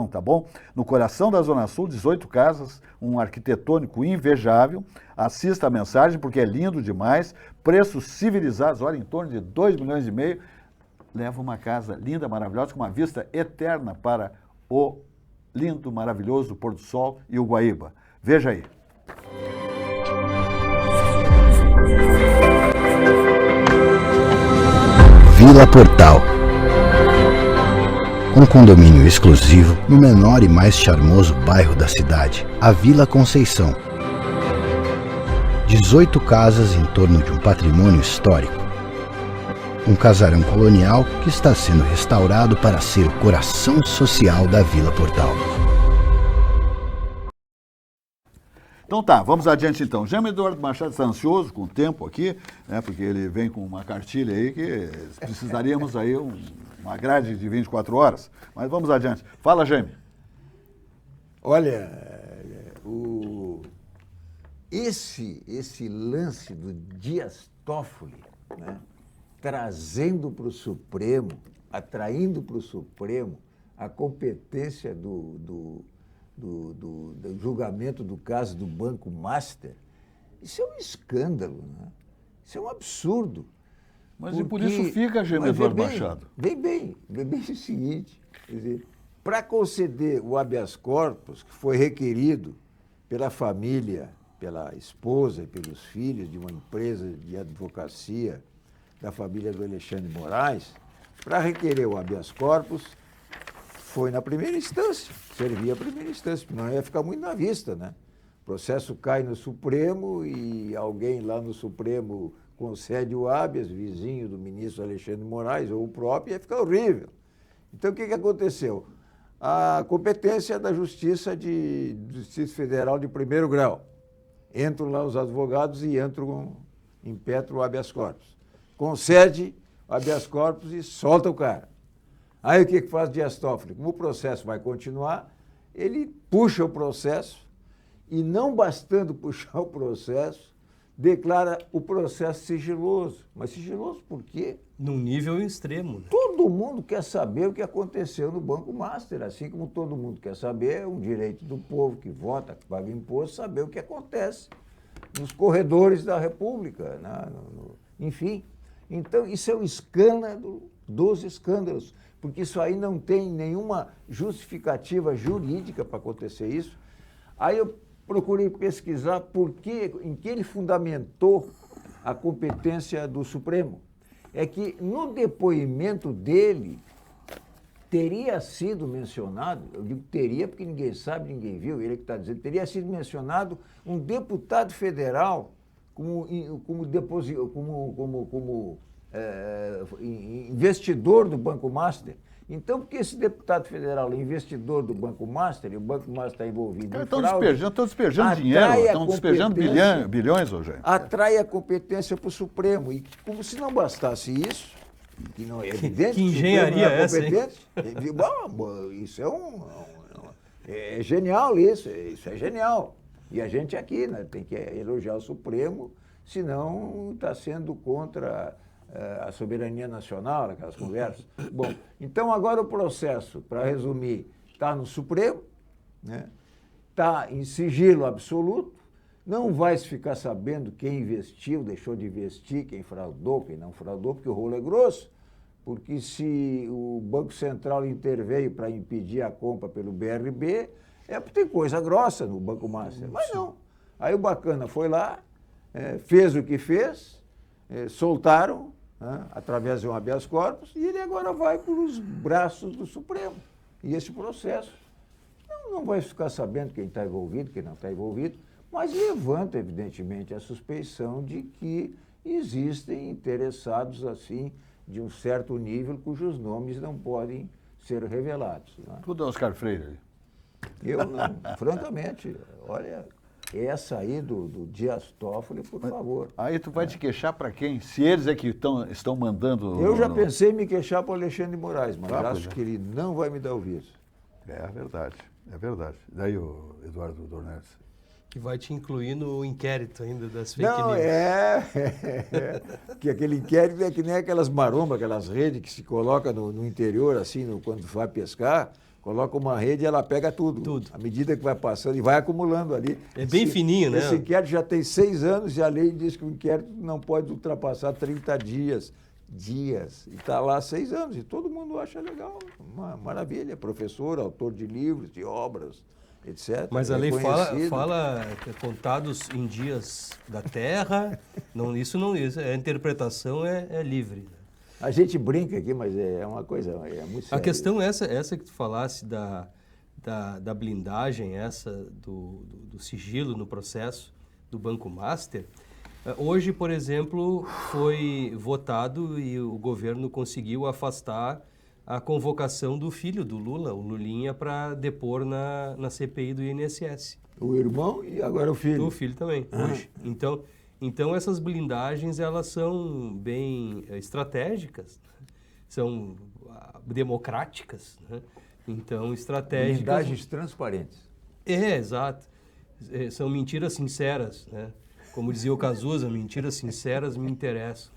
Speaker 1: tá bom? No coração da Zona Sul, 18 casas, um arquitetônico invejável. Assista a mensagem porque é lindo demais. Preços civilizados, olha, em torno de 2,5 milhões. Leva uma casa linda, maravilhosa, com uma vista eterna para o lindo, maravilhoso pôr do sol e o Guaíba. Veja aí.
Speaker 6: Vila Portal. Um condomínio exclusivo no menor e mais charmoso bairro da cidade, a Vila Conceição. 18 casas em torno de um patrimônio histórico. Um casarão colonial que está sendo restaurado para ser o coração social da Vila Portal.
Speaker 1: Então tá, vamos adiante então. Jaime Eduardo Machado está ansioso com o tempo aqui, né, porque ele vem com uma cartilha aí que precisaríamos aí uma grade de 24 horas. Mas vamos adiante. Fala, Jaime.
Speaker 2: Olha, esse lance do Dias Toffoli, né, trazendo para o Supremo, atraindo para o Supremo a competência do julgamento do caso do Banco Master, isso é um escândalo, né? Isso é um absurdo.
Speaker 1: Mas e por isso fica, Jaime Eduardo Machado.
Speaker 2: Vem bem o seguinte, quer dizer, para conceder o habeas corpus, que foi requerido pela família, pela esposa e pelos filhos de uma empresa de advocacia da família do Alexandre de Moraes, para requerer o habeas corpus, foi na primeira instância, servia a primeira instância, porque não ia ficar muito na vista, né? O processo cai no Supremo e alguém lá no Supremo concede o habeas, vizinho do ministro Alexandre de Moraes, ou o próprio, ia ficar horrível. Então, o que aconteceu? A competência da Justiça Federal de primeiro grau. Entram lá os advogados e impetram o habeas corpus. Concede o habeas corpus e solta o cara. Aí o que faz Dias Toffoli? Como o processo vai continuar, ele puxa o processo e, não bastando puxar o processo, declara o processo sigiloso. Mas sigiloso por quê?
Speaker 3: Num nível extremo, né?
Speaker 2: Todo mundo quer saber o que aconteceu no Banco Master, assim como todo mundo quer saber, é um direito do povo que vota, que paga imposto, saber o que acontece nos corredores da República, né? Enfim. Então, isso é um escândalo dos escândalos, porque isso aí não tem nenhuma justificativa jurídica para acontecer isso. Aí eu procurei pesquisar em que ele fundamentou a competência do Supremo. É que no depoimento dele teria sido mencionado, eu digo teria porque ninguém sabe, ninguém viu, ele que está dizendo, teria sido mencionado um deputado federal como investidor do Banco Master. Então, porque esse deputado federal é investidor do Banco Master, e o Banco Master está envolvido em fraude...
Speaker 1: Estão despejando dinheiro, estão despejando bilhões, Rogério.
Speaker 2: Atrai a competência para o Supremo. E como se não bastasse isso, que não é evidente...
Speaker 3: Que engenharia é essa, hein?
Speaker 2: Bom, isso é genial, isso é genial. E a gente aqui, né, tem que elogiar o Supremo, senão está sendo contra a soberania nacional, aquelas conversas. Bom, então agora o processo, para resumir, está no Supremo, né? Está em sigilo absoluto, não vai se ficar sabendo quem investiu, deixou de investir, quem fraudou, quem não fraudou, porque o rolo é grosso, porque se o Banco Central interveio para impedir a compra pelo BRB, é porque tem coisa grossa no Banco Master, mas não. Aí o bacana foi lá, fez o que fez, soltaram, através de um habeas corpus, e ele agora vai para os braços do Supremo. E esse processo não vai ficar sabendo quem está envolvido, quem não está envolvido, mas levanta, evidentemente, a suspeição de que existem interessados, assim, de um certo nível, cujos nomes não podem ser revelados. Né?
Speaker 1: Tudo é Oscar Freire.
Speaker 2: Eu não, francamente, olha... Essa aí do Dias Toffoli, por favor.
Speaker 1: Aí tu vai te queixar para quem? Se eles é que estão mandando...
Speaker 2: Eu já pensei em me queixar para o Alexandre de Moraes, mas acho que ele não vai me dar ouvido.
Speaker 1: É verdade, é verdade. Daí o Eduardo Dornelles.
Speaker 3: Que vai te incluir no inquérito ainda das fake
Speaker 2: Não,
Speaker 3: news.
Speaker 2: Que aquele inquérito é que nem aquelas marombas, aquelas redes que se coloca no interior, assim, quando vai pescar... Coloca uma rede e ela pega tudo. Tudo. À medida que vai passando e vai acumulando ali.
Speaker 3: É bem fininho, né?
Speaker 2: Esse inquérito já tem 6 anos e a lei diz que o inquérito não pode ultrapassar 30 dias. E está lá há 6 anos. E todo mundo acha legal. Uma maravilha. Professor, autor de livros, de obras, etc.
Speaker 3: Mas a lei fala que é contados em dias da Terra. Isso, a interpretação é livre.
Speaker 2: A gente brinca aqui, mas é uma coisa, muito séria.
Speaker 3: A questão é essa que tu falasse da blindagem, do sigilo no processo do Banco Master. Hoje, por exemplo, foi votado e o governo conseguiu afastar a convocação do filho do Lula, o Lulinha, para depor na CPI do INSS.
Speaker 2: O irmão e agora o filho.
Speaker 3: O filho também, hoje. Então, essas blindagens, elas são bem estratégicas, são democráticas, né? Então, estratégicas...
Speaker 2: Blindagens transparentes.
Speaker 3: Exato. São mentiras sinceras, né? Como dizia o Cazuza, mentiras sinceras me interessam.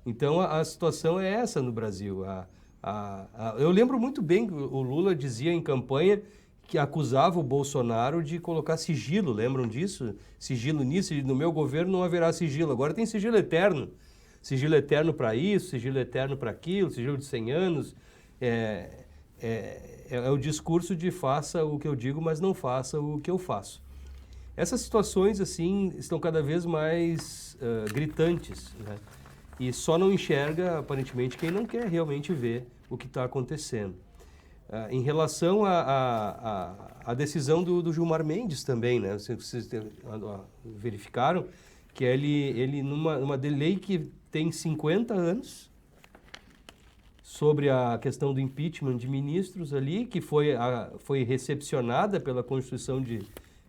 Speaker 3: Então, a situação é essa no Brasil. Eu lembro muito bem que o Lula dizia em campanha que acusava o Bolsonaro de colocar sigilo, lembram disso? Sigilo nisso, no meu governo não haverá sigilo. Agora tem sigilo eterno. Sigilo eterno para isso, sigilo eterno para aquilo, sigilo de 100 anos. É o discurso de faça o que eu digo, mas não faça o que eu faço. Essas situações, assim, estão cada vez mais gritantes, né? E só não enxerga, aparentemente, quem não quer realmente ver o que está acontecendo. Em relação à decisão do Gilmar Mendes também, né? Vocês verificaram que ele numa lei que tem 50 anos, sobre a questão do impeachment de ministros ali, que foi recepcionada pela Constituição de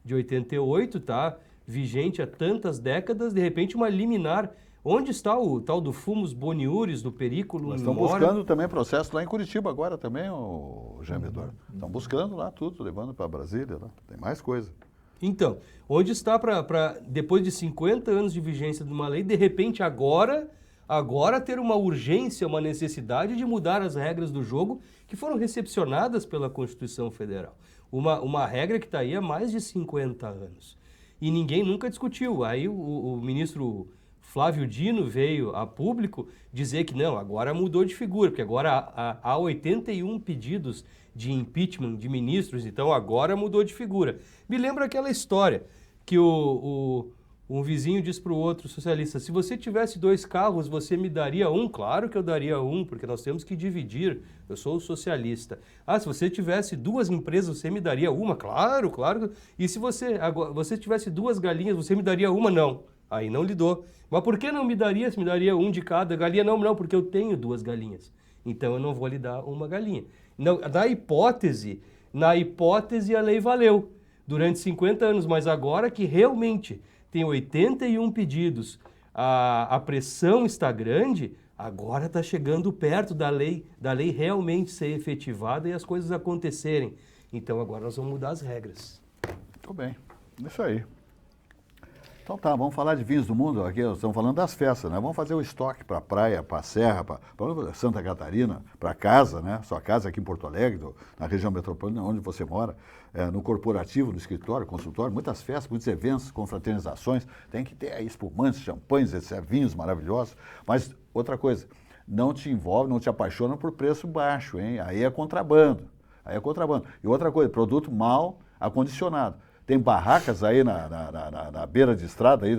Speaker 3: 88, tá? Vigente há tantas décadas, de repente uma liminar. Onde está o tal do fumus boniuris, do periculum
Speaker 1: Nós estão
Speaker 3: memoriam?
Speaker 1: buscando também processo lá em Curitiba agora também, o Jean Bedor. Estão buscando lá tudo, levando para Brasília, lá. Tem mais coisa.
Speaker 3: Então, onde está para depois de 50 anos de vigência de uma lei, de repente agora ter uma urgência, uma necessidade de mudar as regras do jogo que foram recepcionadas pela Constituição Federal. Uma regra que está aí há mais de 50 anos. E ninguém nunca discutiu. Aí o ministro Flávio Dino veio a público dizer que não, agora mudou de figura, porque agora há 81 pedidos de impeachment de ministros, então agora mudou de figura. Me lembra aquela história que um vizinho diz para o outro socialista, se você tivesse 2 carros, você me daria um? Claro que eu daria um, porque nós temos que dividir, eu sou o socialista. Ah, se você tivesse 2 empresas, você me daria uma? Claro, claro. E se você tivesse 2 galinhas, você me daria uma? Não. Aí não lhe dou. Mas por que não me daria? Se me daria um de cada galinha? Não, porque eu tenho 2 galinhas. Então eu não vou lhe dar uma galinha. Não, na hipótese a lei valeu durante 50 anos, mas agora que realmente tem 81 pedidos, a pressão está grande, agora está chegando perto da lei realmente ser efetivada e as coisas acontecerem. Então agora nós vamos mudar as regras.
Speaker 1: Muito bem, isso aí. Então tá, vamos falar de vinhos do mundo, aqui nós estamos falando das festas, né? Vamos fazer o estoque para a praia, para a serra, para Santa Catarina, para casa, né? Sua casa aqui em Porto Alegre, na região metropolitana, onde você mora, no corporativo, no escritório, consultório, muitas festas, muitos eventos, confraternizações, tem que ter aí espumantes, champanhes, vinhos maravilhosos, mas outra coisa, não te envolve, não te apaixona por preço baixo, hein? Aí é contrabando, E outra coisa, produto mal acondicionado. Tem barracas aí na beira de estrada, aí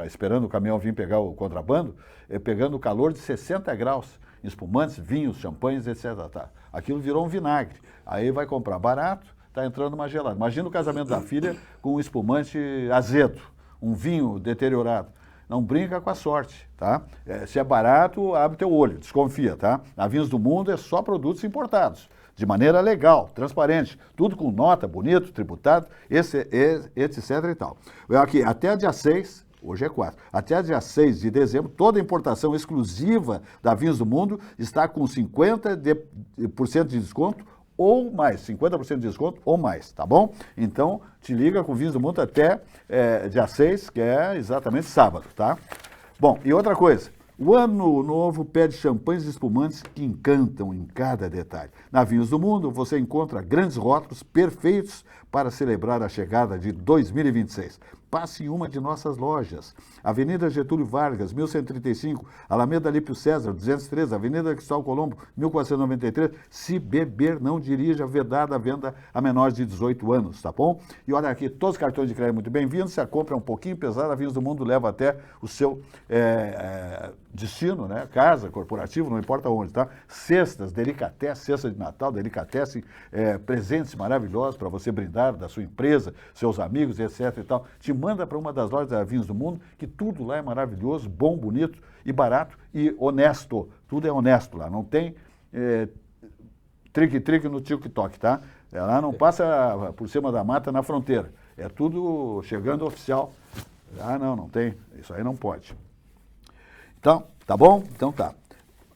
Speaker 1: esperando o caminhão vir pegar o contrabando, pegando o calor de 60 graus, espumantes, vinhos, champanhes, etc. Tá. Aquilo virou um vinagre. Aí vai comprar barato, está entrando uma gelada. Imagina o casamento da filha com um espumante azedo, um vinho deteriorado. Não brinca com a sorte, tá? Se é barato, abre teu olho, desconfia, tá? Na Vinhos do Mundo é só produtos importados, de maneira legal, transparente, tudo com nota, bonito, tributado, etc e tal. Aqui, até dia 6, hoje é 4, até dia 6 de dezembro, toda importação exclusiva da Vinhos do Mundo está com 50% de desconto ou mais, 50% de desconto ou mais, tá bom? Então, te liga com Vinhos do Mundo até dia 6, que é exatamente sábado, tá? Bom, e outra coisa, o ano novo pede champanhes e espumantes que encantam em cada detalhe. Na Vinhos do Mundo, você encontra grandes rótulos perfeitos para celebrar a chegada de 2026. Passe em uma de nossas lojas. Avenida Getúlio Vargas, 1135, Alameda Lípio César, 203, Avenida Cristóvão Colombo, 1493. Se beber, não dirija, vedada a venda a menores de 18 anos, tá bom? E olha aqui, todos os cartões de crédito muito bem-vindos. Se a compra é um pouquinho pesada, a Vinhos do Mundo leva até o seu destino, né? Casa, corporativo, não importa onde, tá? Cestas, delicatessen, cesta de Natal, delicatessen, presentes maravilhosos para você brindar da sua empresa, seus amigos, etc e tal. Te manda para uma das lojas da Vinhos do Mundo, que tudo lá é maravilhoso, bom, bonito e barato e honesto. Tudo é honesto lá, não tem trique-trique no TikTok, tá? Lá não passa por cima da mata na fronteira. É tudo chegando oficial. Ah, não tem. Isso aí não pode. Então, tá bom? Então tá.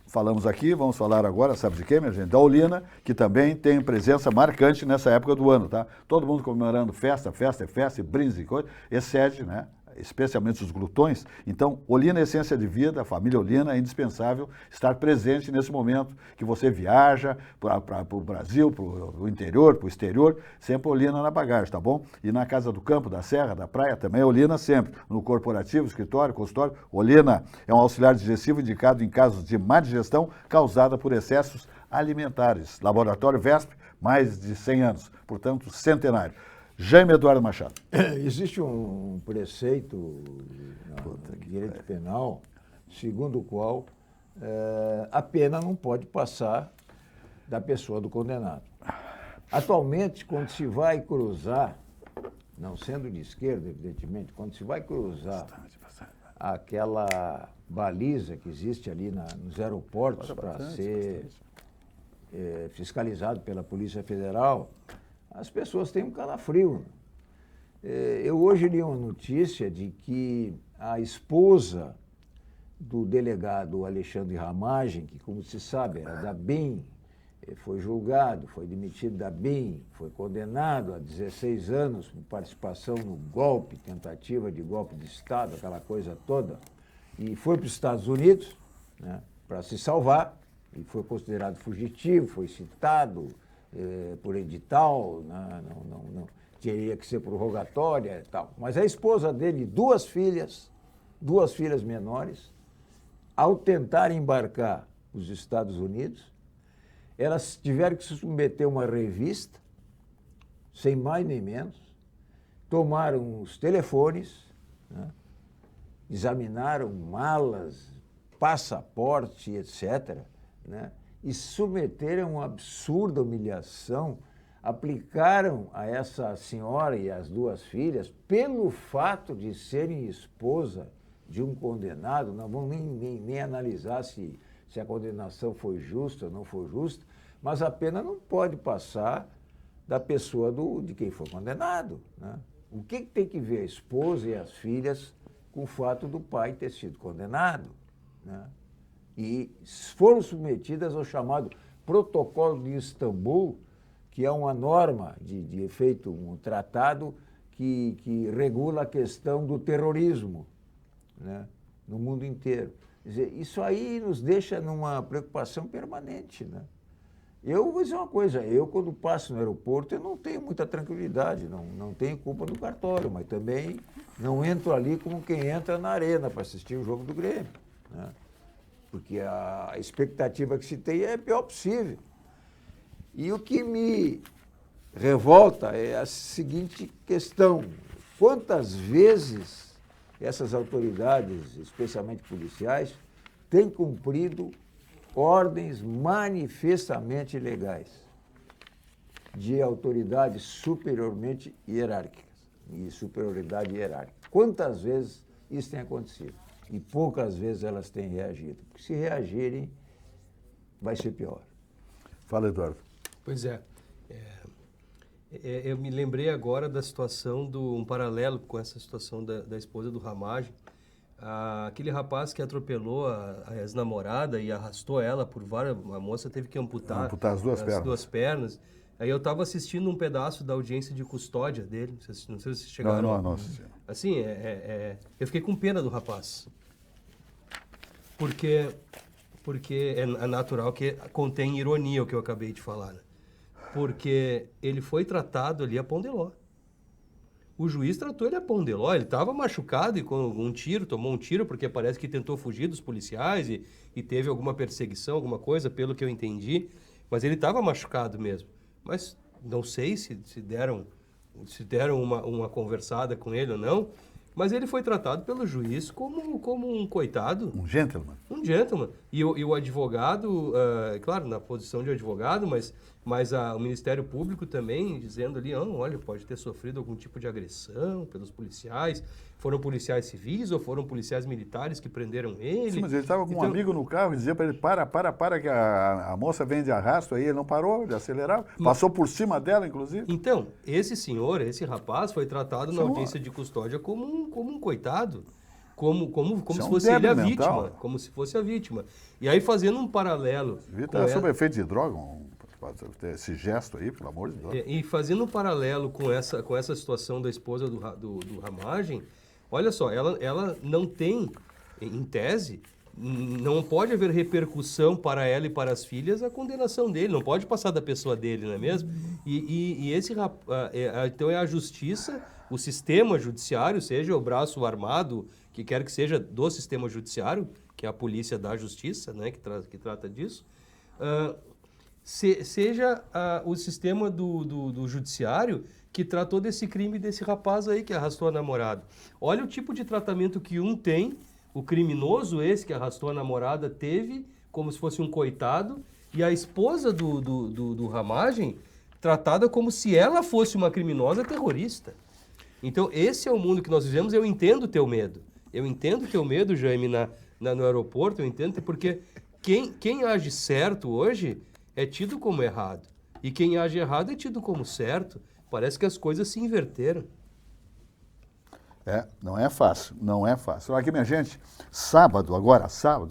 Speaker 1: Falamos aqui, vamos falar agora, sabe de quê, minha gente? Da Olina, que também tem presença marcante nessa época do ano, tá? Todo mundo comemorando festa, brindes e coisa, excede, né? Especialmente os glutões. Então, Olina Essência de Vida, a família Olina, é indispensável estar presente nesse momento que você viaja para o Brasil, para o interior, para o exterior, sempre Olina na bagagem, tá bom? E na casa do campo, da serra, da praia, também Olina sempre. No corporativo, escritório, consultório, Olina é um auxiliar digestivo indicado em casos de má digestão causada por excessos alimentares. Laboratório VESP, mais de 100 anos, portanto, centenário. Jaime Eduardo Machado.
Speaker 2: Existe um preceito no direito penal, segundo o qual a pena não pode passar da pessoa do condenado. Atualmente, quando se vai cruzar, não sendo de esquerda, evidentemente, quando se vai cruzar aquela baliza que existe ali nos aeroportos para ser fiscalizado pela Polícia Federal, as pessoas têm um calafrio. Eu hoje li uma notícia de que a esposa do delegado Alexandre Ramagem, que, como se sabe, era da BIM, foi julgado, foi demitido da BIM, foi condenado a 16 anos por participação no golpe, tentativa de golpe de Estado, aquela coisa toda, e foi para os Estados Unidos, né, para se salvar, e foi considerado fugitivo, foi citado por edital, não teria que ser por rogatória e tal. Mas a esposa dele, 2 filhas, 2 filhas menores, ao tentar embarcar os Estados Unidos, elas tiveram que se submeter a uma revista, sem mais nem menos, tomaram os telefones, né, examinaram malas, passaporte, etc., né, e submeteram a uma absurda humilhação, aplicaram a essa senhora e as 2 filhas, pelo fato de serem esposa de um condenado, não vamos nem analisar se a condenação foi justa ou não foi justa, mas a pena não pode passar da pessoa de quem foi condenado, né? O que tem que ver a esposa e as filhas com o fato do pai ter sido condenado, né? E foram submetidas ao chamado Protocolo de Istambul, que é uma norma de efeito, um tratado que regula a questão do terrorismo, né, no mundo inteiro. Quer dizer, isso aí nos deixa numa preocupação permanente, né? Eu vou dizer uma coisa, eu quando passo no aeroporto eu não tenho muita tranquilidade, não tenho culpa do cartório, mas também não entro ali como quem entra na arena para assistir o jogo do Grêmio, né? Porque a expectativa que se tem é a pior possível. E o que me revolta é a seguinte questão: quantas vezes essas autoridades, especialmente policiais, têm cumprido ordens manifestamente ilegais de autoridades superiormente hierárquicas e superioridade hierárquica? Quantas vezes isso tem acontecido? E poucas vezes elas têm reagido. Porque se reagirem, vai ser pior.
Speaker 1: Fala, Eduardo.
Speaker 3: Pois é. Eu me lembrei agora da situação, um paralelo com essa situação da esposa do Ramagem. Aquele rapaz que atropelou a ex-namorada e arrastou ela por várias... A moça teve que amputar
Speaker 1: as duas pernas.
Speaker 3: Aí eu estava assistindo um pedaço da audiência de custódia dele. Não sei se vocês chegaram.
Speaker 1: Não assisti.
Speaker 3: Assim, eu fiquei com pena do rapaz. Porque é natural que contém ironia o que eu acabei de falar, né? Porque ele foi tratado ali a pão de ló. O juiz tratou ele a pão de ló, ele estava machucado e com tomou um tiro, porque parece que tentou fugir dos policiais e teve alguma perseguição, alguma coisa, pelo que eu entendi. Mas ele estava machucado mesmo. Mas não sei se deram uma conversada com ele ou não, mas ele foi tratado pelo juiz como um coitado.
Speaker 1: Um gentleman.
Speaker 3: Um gentleman. E o advogado, claro, na posição de advogado, mas o Ministério Público também dizendo ali, olha, pode ter sofrido algum tipo de agressão pelos policiais. Foram policiais civis ou foram policiais militares que prenderam ele?
Speaker 1: Sim, mas ele estava com um amigo no carro e dizia para ele, para, que a moça vem de arrasto aí, ele não parou, ele acelerava, passou por cima dela, inclusive.
Speaker 3: Então, esse rapaz foi tratado na audiência de custódia como um coitado, como se fosse ele a vítima, como se fosse a vítima. E aí, fazendo um paralelo...
Speaker 1: Está sob efeito de droga, esse gesto aí, pelo amor de Deus.
Speaker 3: E fazendo um paralelo com essa situação da esposa do Ramagem, olha só, ela não tem, em tese, não pode haver repercussão para ela e para as filhas a condenação dele, não pode passar da pessoa dele, não é mesmo? Então é a justiça, o sistema judiciário, seja o braço armado, que quer que seja do sistema judiciário, que é a polícia da justiça, né, que trata disso, seja o sistema do judiciário que tratou desse crime desse rapaz aí que arrastou a namorada. Olha o tipo de tratamento que um tem, o criminoso esse que arrastou a namorada teve, como se fosse um coitado, e a esposa do Ramagem tratada como se ela fosse uma criminosa terrorista. Então, esse é o mundo que nós vivemos. Eu entendo o teu medo. Eu entendo o teu medo, Jaime, no aeroporto, eu entendo, porque quem age certo hoje é tido como errado. E quem age errado é tido como certo. Parece que as coisas se inverteram.
Speaker 1: Não é fácil, não é fácil. Olha aqui, minha gente, sábado,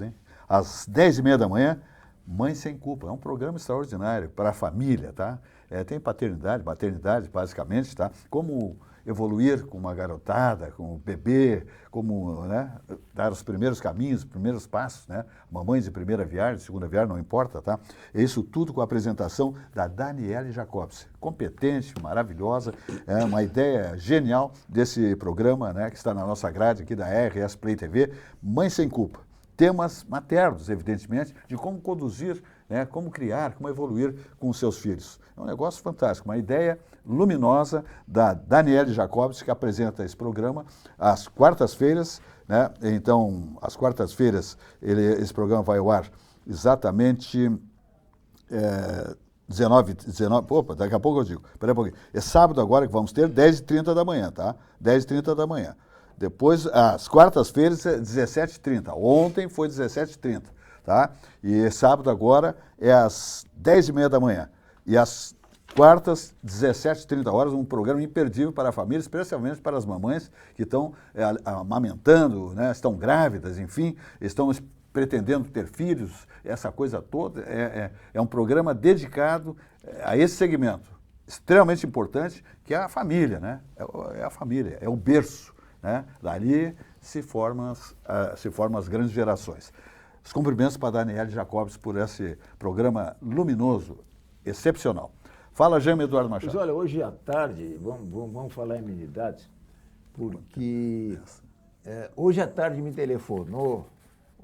Speaker 1: hein? Às 10h30 da manhã, Mãe Sem Culpa. É um programa extraordinário para a família, tá? Tem paternidade, maternidade, basicamente, tá? Como evoluir com uma garotada, com o bebê, como, né, dar os primeiros caminhos, os primeiros passos, né? Mamães de primeira viagem, segunda viagem, não importa, tá? É isso tudo com a apresentação da Daniele Jacobs, competente, maravilhosa, é uma ideia genial desse programa, né, que está na nossa grade aqui da RS Play TV, Mãe Sem Culpa. Temas maternos, evidentemente, de como conduzir, né, como criar, como evoluir com os seus filhos. É um negócio fantástico, uma ideia luminosa da Daniele Jacobs, que apresenta esse programa às quartas-feiras, né? Então, às quartas-feiras, esse programa vai ao ar exatamente 19, opa, daqui a pouco eu digo, espera um pouquinho. É sábado agora que vamos ter, 10h30 da manhã, tá? 10h30 da manhã. Depois, às quartas-feiras, 17h30. Ontem foi 17h30, tá? E sábado agora é às 10h30 da manhã. E às quartas, 17h30, um programa imperdível para a família, especialmente para as mamães que estão amamentando, né? Estão grávidas, enfim, estão pretendendo ter filhos, essa coisa toda. É um programa dedicado a esse segmento, extremamente importante, que é a família, né? É a família, é o berço. Né? Dali se formam as grandes gerações. Os cumprimentos para a Daniele Jacobs por esse programa luminoso, excepcional. Fala, Jaime Eduardo Machado.
Speaker 2: Mas olha, hoje à tarde, vamos falar em amenidades, porque hoje à tarde me telefonou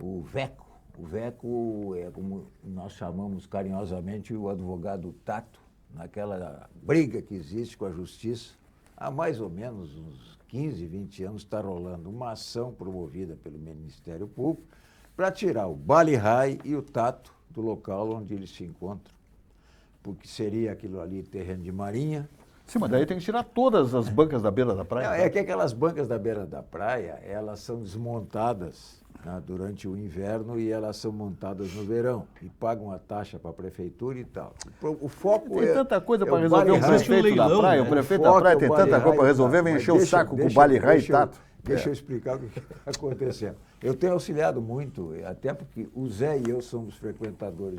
Speaker 2: o Veco. O Veco é como nós chamamos carinhosamente o advogado Tato, naquela briga que existe com a justiça. Há mais ou menos uns 15, 20 anos está rolando uma ação promovida pelo Ministério Público para tirar o Bali Rai e o Tato do local onde eles se encontram, porque seria aquilo ali terreno de marinha.
Speaker 1: Sim, mas daí tem que tirar todas as bancas da beira da praia.
Speaker 2: Não, é que aquelas bancas da beira da praia, elas são desmontadas, né, durante o inverno e elas são montadas no verão e pagam a taxa para a prefeitura e tal. O foco
Speaker 1: tem tanta coisa para
Speaker 2: o
Speaker 1: resolver.
Speaker 2: Bali
Speaker 1: O
Speaker 2: Rai.
Speaker 1: prefeito da praia, o prefeito da praia tem tanta coisa para resolver, vem encher o saco com o Bali Rai e Tato.
Speaker 2: Deixa eu explicar o que está acontecendo. Eu tenho auxiliado muito, até porque o Zé e eu somos frequentadores,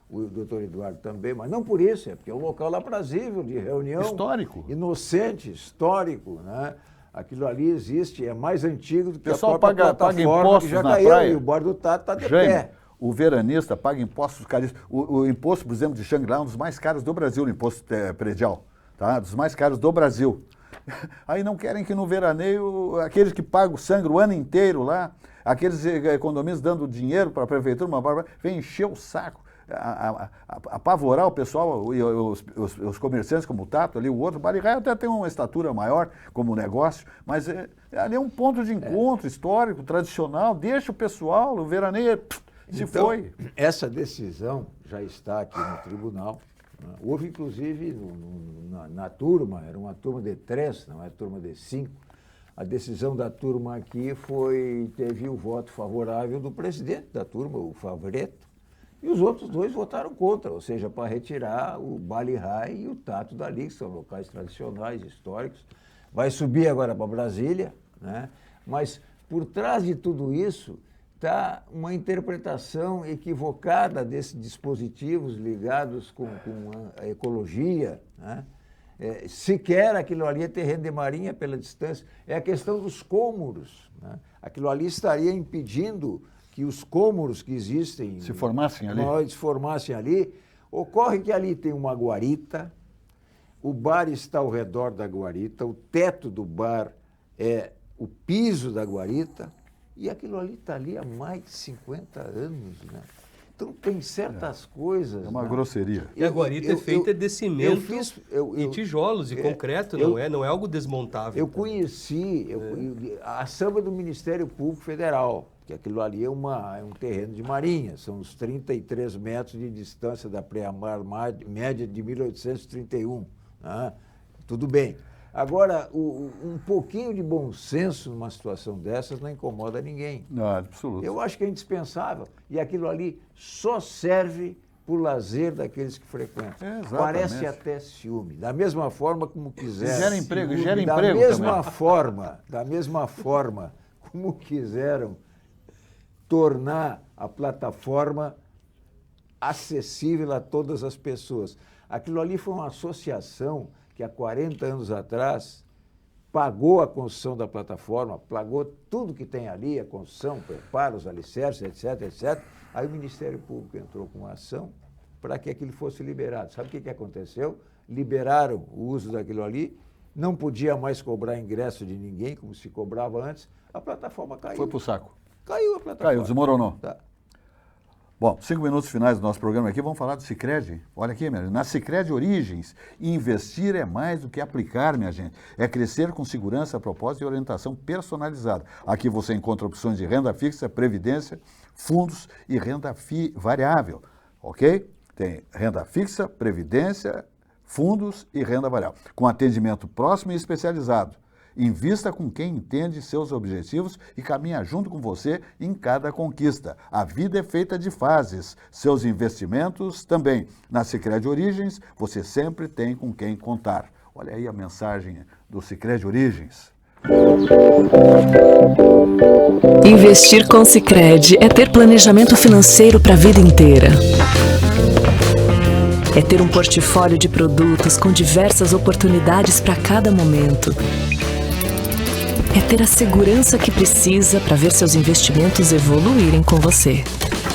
Speaker 2: o doutor Eduardo também, mas não por isso, é porque é um local aprazível de reunião.
Speaker 1: Histórico.
Speaker 2: Inocente, histórico, né? Aquilo ali existe, é mais antigo do que
Speaker 1: pessoal
Speaker 2: a própria
Speaker 1: paga
Speaker 2: plataforma
Speaker 1: impostos
Speaker 2: que já
Speaker 1: na
Speaker 2: caiu,
Speaker 1: praia.
Speaker 2: e o Bordo do Tato está de
Speaker 1: Jaime,
Speaker 2: pé.
Speaker 1: o veranista paga impostos caríssimos. O imposto, por exemplo, de Xangri-Lá é um dos mais caros do Brasil, o imposto predial, tá? Dos mais caros do Brasil. Aí não querem que no veraneio, aqueles que pagam sangue o ano inteiro lá, aqueles condomínios dando dinheiro para a prefeitura, vem encher o saco, apavorar o pessoal, os comerciantes como o Tato, ali o outro. O Bali Rai até tem uma estatura maior como negócio, mas ali é um ponto de encontro histórico, tradicional, deixa o pessoal, o veraneio se
Speaker 2: Então,
Speaker 1: foi.
Speaker 2: Essa decisão já está aqui no tribunal. Houve, inclusive, na turma, era uma turma de 3, não é turma de 5. A decisão da turma aqui teve o voto favorável do presidente da turma, o Favoreto, e os outros 2 votaram contra, ou seja, para retirar o Bali Rai e o Tato dali, que são locais tradicionais, históricos. Vai subir agora para Brasília, né? Mas por trás de tudo isso está uma interpretação equivocada desses dispositivos ligados com a ecologia, né? Sequer aquilo ali é terreno de marinha pela distância, é a questão dos cômoros, né? Aquilo ali estaria impedindo que os cômoros que existem
Speaker 1: Se formassem ali.
Speaker 2: se formassem ali. Ocorre que ali tem uma guarita, o bar está ao redor da guarita, o teto do bar é o piso da guarita, e aquilo ali está ali há mais de 50 anos, né? Então tem certas coisas.
Speaker 1: É uma
Speaker 2: né?
Speaker 1: grosseria.
Speaker 3: E a guarita é feita de cimento e tijolos e concreto, não é algo desmontável.
Speaker 2: Eu conheci a samba do Ministério Público Federal, que aquilo ali é um terreno de marinha, são os 33 metros de distância da pré-mar média de 1831. Né? Tudo bem. Agora, um pouquinho de bom senso numa situação dessas não incomoda ninguém.
Speaker 1: Não, absoluto.
Speaker 2: Eu acho que é indispensável. E aquilo ali só serve para o lazer daqueles que frequentam.
Speaker 1: Exatamente.
Speaker 2: Parece até ciúme. Da mesma forma como quiseram.
Speaker 1: Gera emprego,
Speaker 2: ciúme,
Speaker 1: gera
Speaker 2: da
Speaker 1: emprego
Speaker 2: mesma
Speaker 1: também.
Speaker 2: Da mesma forma como quiseram tornar a plataforma acessível a todas as pessoas. Aquilo ali foi uma associação que há 40 anos atrás pagou a construção da plataforma, pagou tudo que tem ali, a construção, preparo, os alicerces, etc, etc. Aí o Ministério Público entrou com uma ação para que aquilo fosse liberado. Sabe o que aconteceu? Liberaram o uso daquilo ali, não podia mais cobrar ingresso de ninguém, como se cobrava antes, a plataforma caiu.
Speaker 1: Foi pro saco.
Speaker 2: Caiu a plataforma.
Speaker 1: Caiu, desmoronou.
Speaker 2: Tá.
Speaker 1: Bom, 5 minutos finais do nosso programa aqui, vamos falar do Sicredi. Olha aqui, minha gente, na Sicredi Origens, investir é mais do que aplicar, minha gente. É crescer com segurança, propósito e orientação personalizada. Aqui você encontra opções de renda fixa, previdência, fundos e renda variável, ok? Tem renda fixa, previdência, fundos e renda variável, com atendimento próximo e especializado. Invista com quem entende seus objetivos e caminha junto com você em cada conquista. A vida é feita de fases, seus investimentos também. Na Sicredi Origens, você sempre tem com quem contar. Olha aí a mensagem do Sicredi Origens.
Speaker 7: Investir com Sicredi é ter planejamento financeiro para a vida inteira. É ter um portfólio de produtos com diversas oportunidades para cada momento. É ter a segurança que precisa para ver seus investimentos evoluírem com você.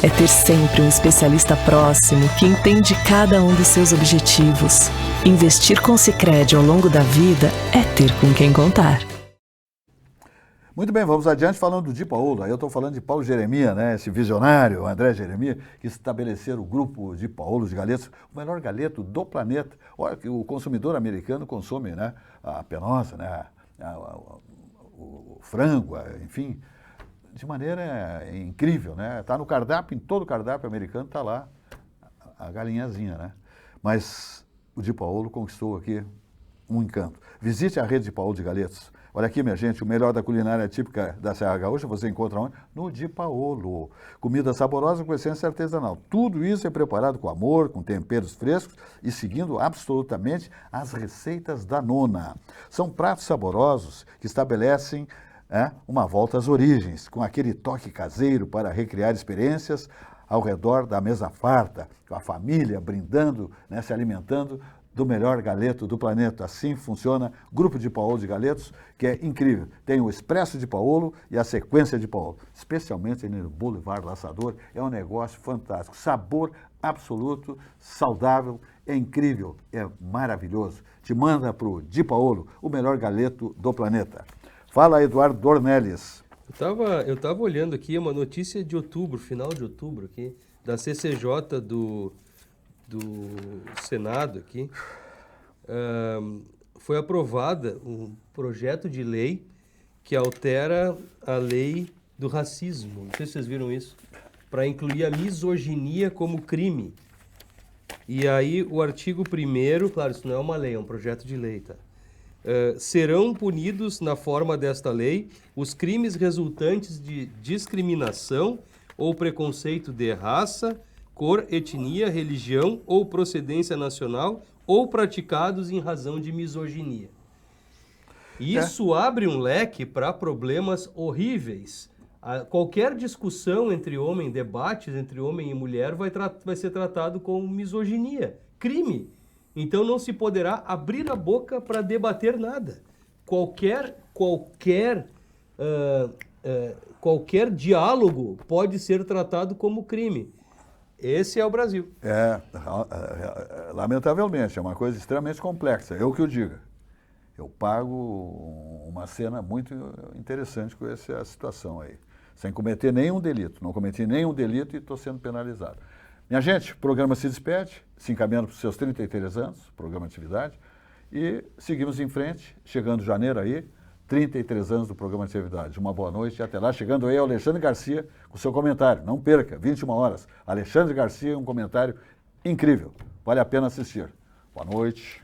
Speaker 7: É ter sempre um especialista próximo que entende cada um dos seus objetivos. Investir com Sicredi ao longo da vida é ter com quem contar.
Speaker 1: Muito bem, vamos adiante falando do Di Paolo. Aí eu estou falando de Paulo Jeremia, né? Esse visionário, André Jeremia, que estabeleceram o grupo Di Paolo de galetos, o melhor galeto do planeta. Olha que o consumidor americano consome, né? A penosa, né? O frango, enfim, de maneira incrível, né? Está no cardápio, em todo o cardápio americano está lá a galinhazinha, né? Mas o Di Paolo conquistou aqui um encanto. Visite a rede Di Paolo de galetos. Olha aqui, minha gente, o melhor da culinária típica da Serra Gaúcha você encontra onde? No Di Paolo. Comida saborosa com essência artesanal. Tudo isso é preparado com amor, com temperos frescos e seguindo absolutamente as receitas da nona. São pratos saborosos que estabelecem uma volta às origens, com aquele toque caseiro para recriar experiências ao redor da mesa farta, com a família brindando, né, se alimentando do melhor galeto do planeta. Assim funciona o Grupo Di Paolo de Galetos, que é incrível. Tem o Expresso Di Paolo e a Sequência Di Paolo, especialmente no Boulevard Laçador. É um negócio fantástico. Sabor absoluto, saudável, é incrível, é maravilhoso. Te manda para o Di Paolo, o melhor galeto do planeta. Fala, Eduardo Dornelles.
Speaker 3: Eu tava olhando aqui uma notícia de outubro, final de outubro aqui, da CCJ do Senado aqui. Foi aprovada um projeto de lei que altera a lei do racismo. Não sei se vocês viram isso. Para incluir a misoginia como crime. E aí o artigo 1º, claro, isso não é uma lei, é um projeto de lei, tá? Serão punidos, na forma desta lei, os crimes resultantes de discriminação ou preconceito de raça, cor, etnia, religião ou procedência nacional ou praticados em razão de misoginia. Isso abre um leque para problemas horríveis. Qualquer discussão entre homem, debates entre homem e mulher vai ser tratado como misoginia, crime. Então não se poderá abrir a boca para debater nada. Qualquer diálogo pode ser tratado como crime. Esse é o Brasil.
Speaker 1: Lamentavelmente, é uma coisa extremamente complexa. Eu que o diga. Eu pago uma cena muito interessante com essa situação aí. Sem cometer nenhum delito. Não cometi nenhum delito e estou sendo penalizado. Minha gente, o programa se despede, se encaminhando para os seus 33 anos, programa de atividade, e seguimos em frente, chegando janeiro aí, 33 anos do programa de atividade. Uma boa noite e até lá. Chegando aí, Alexandre Garcia com seu comentário. Não perca, 21 horas. Alexandre Garcia, um comentário incrível. Vale a pena assistir. Boa noite.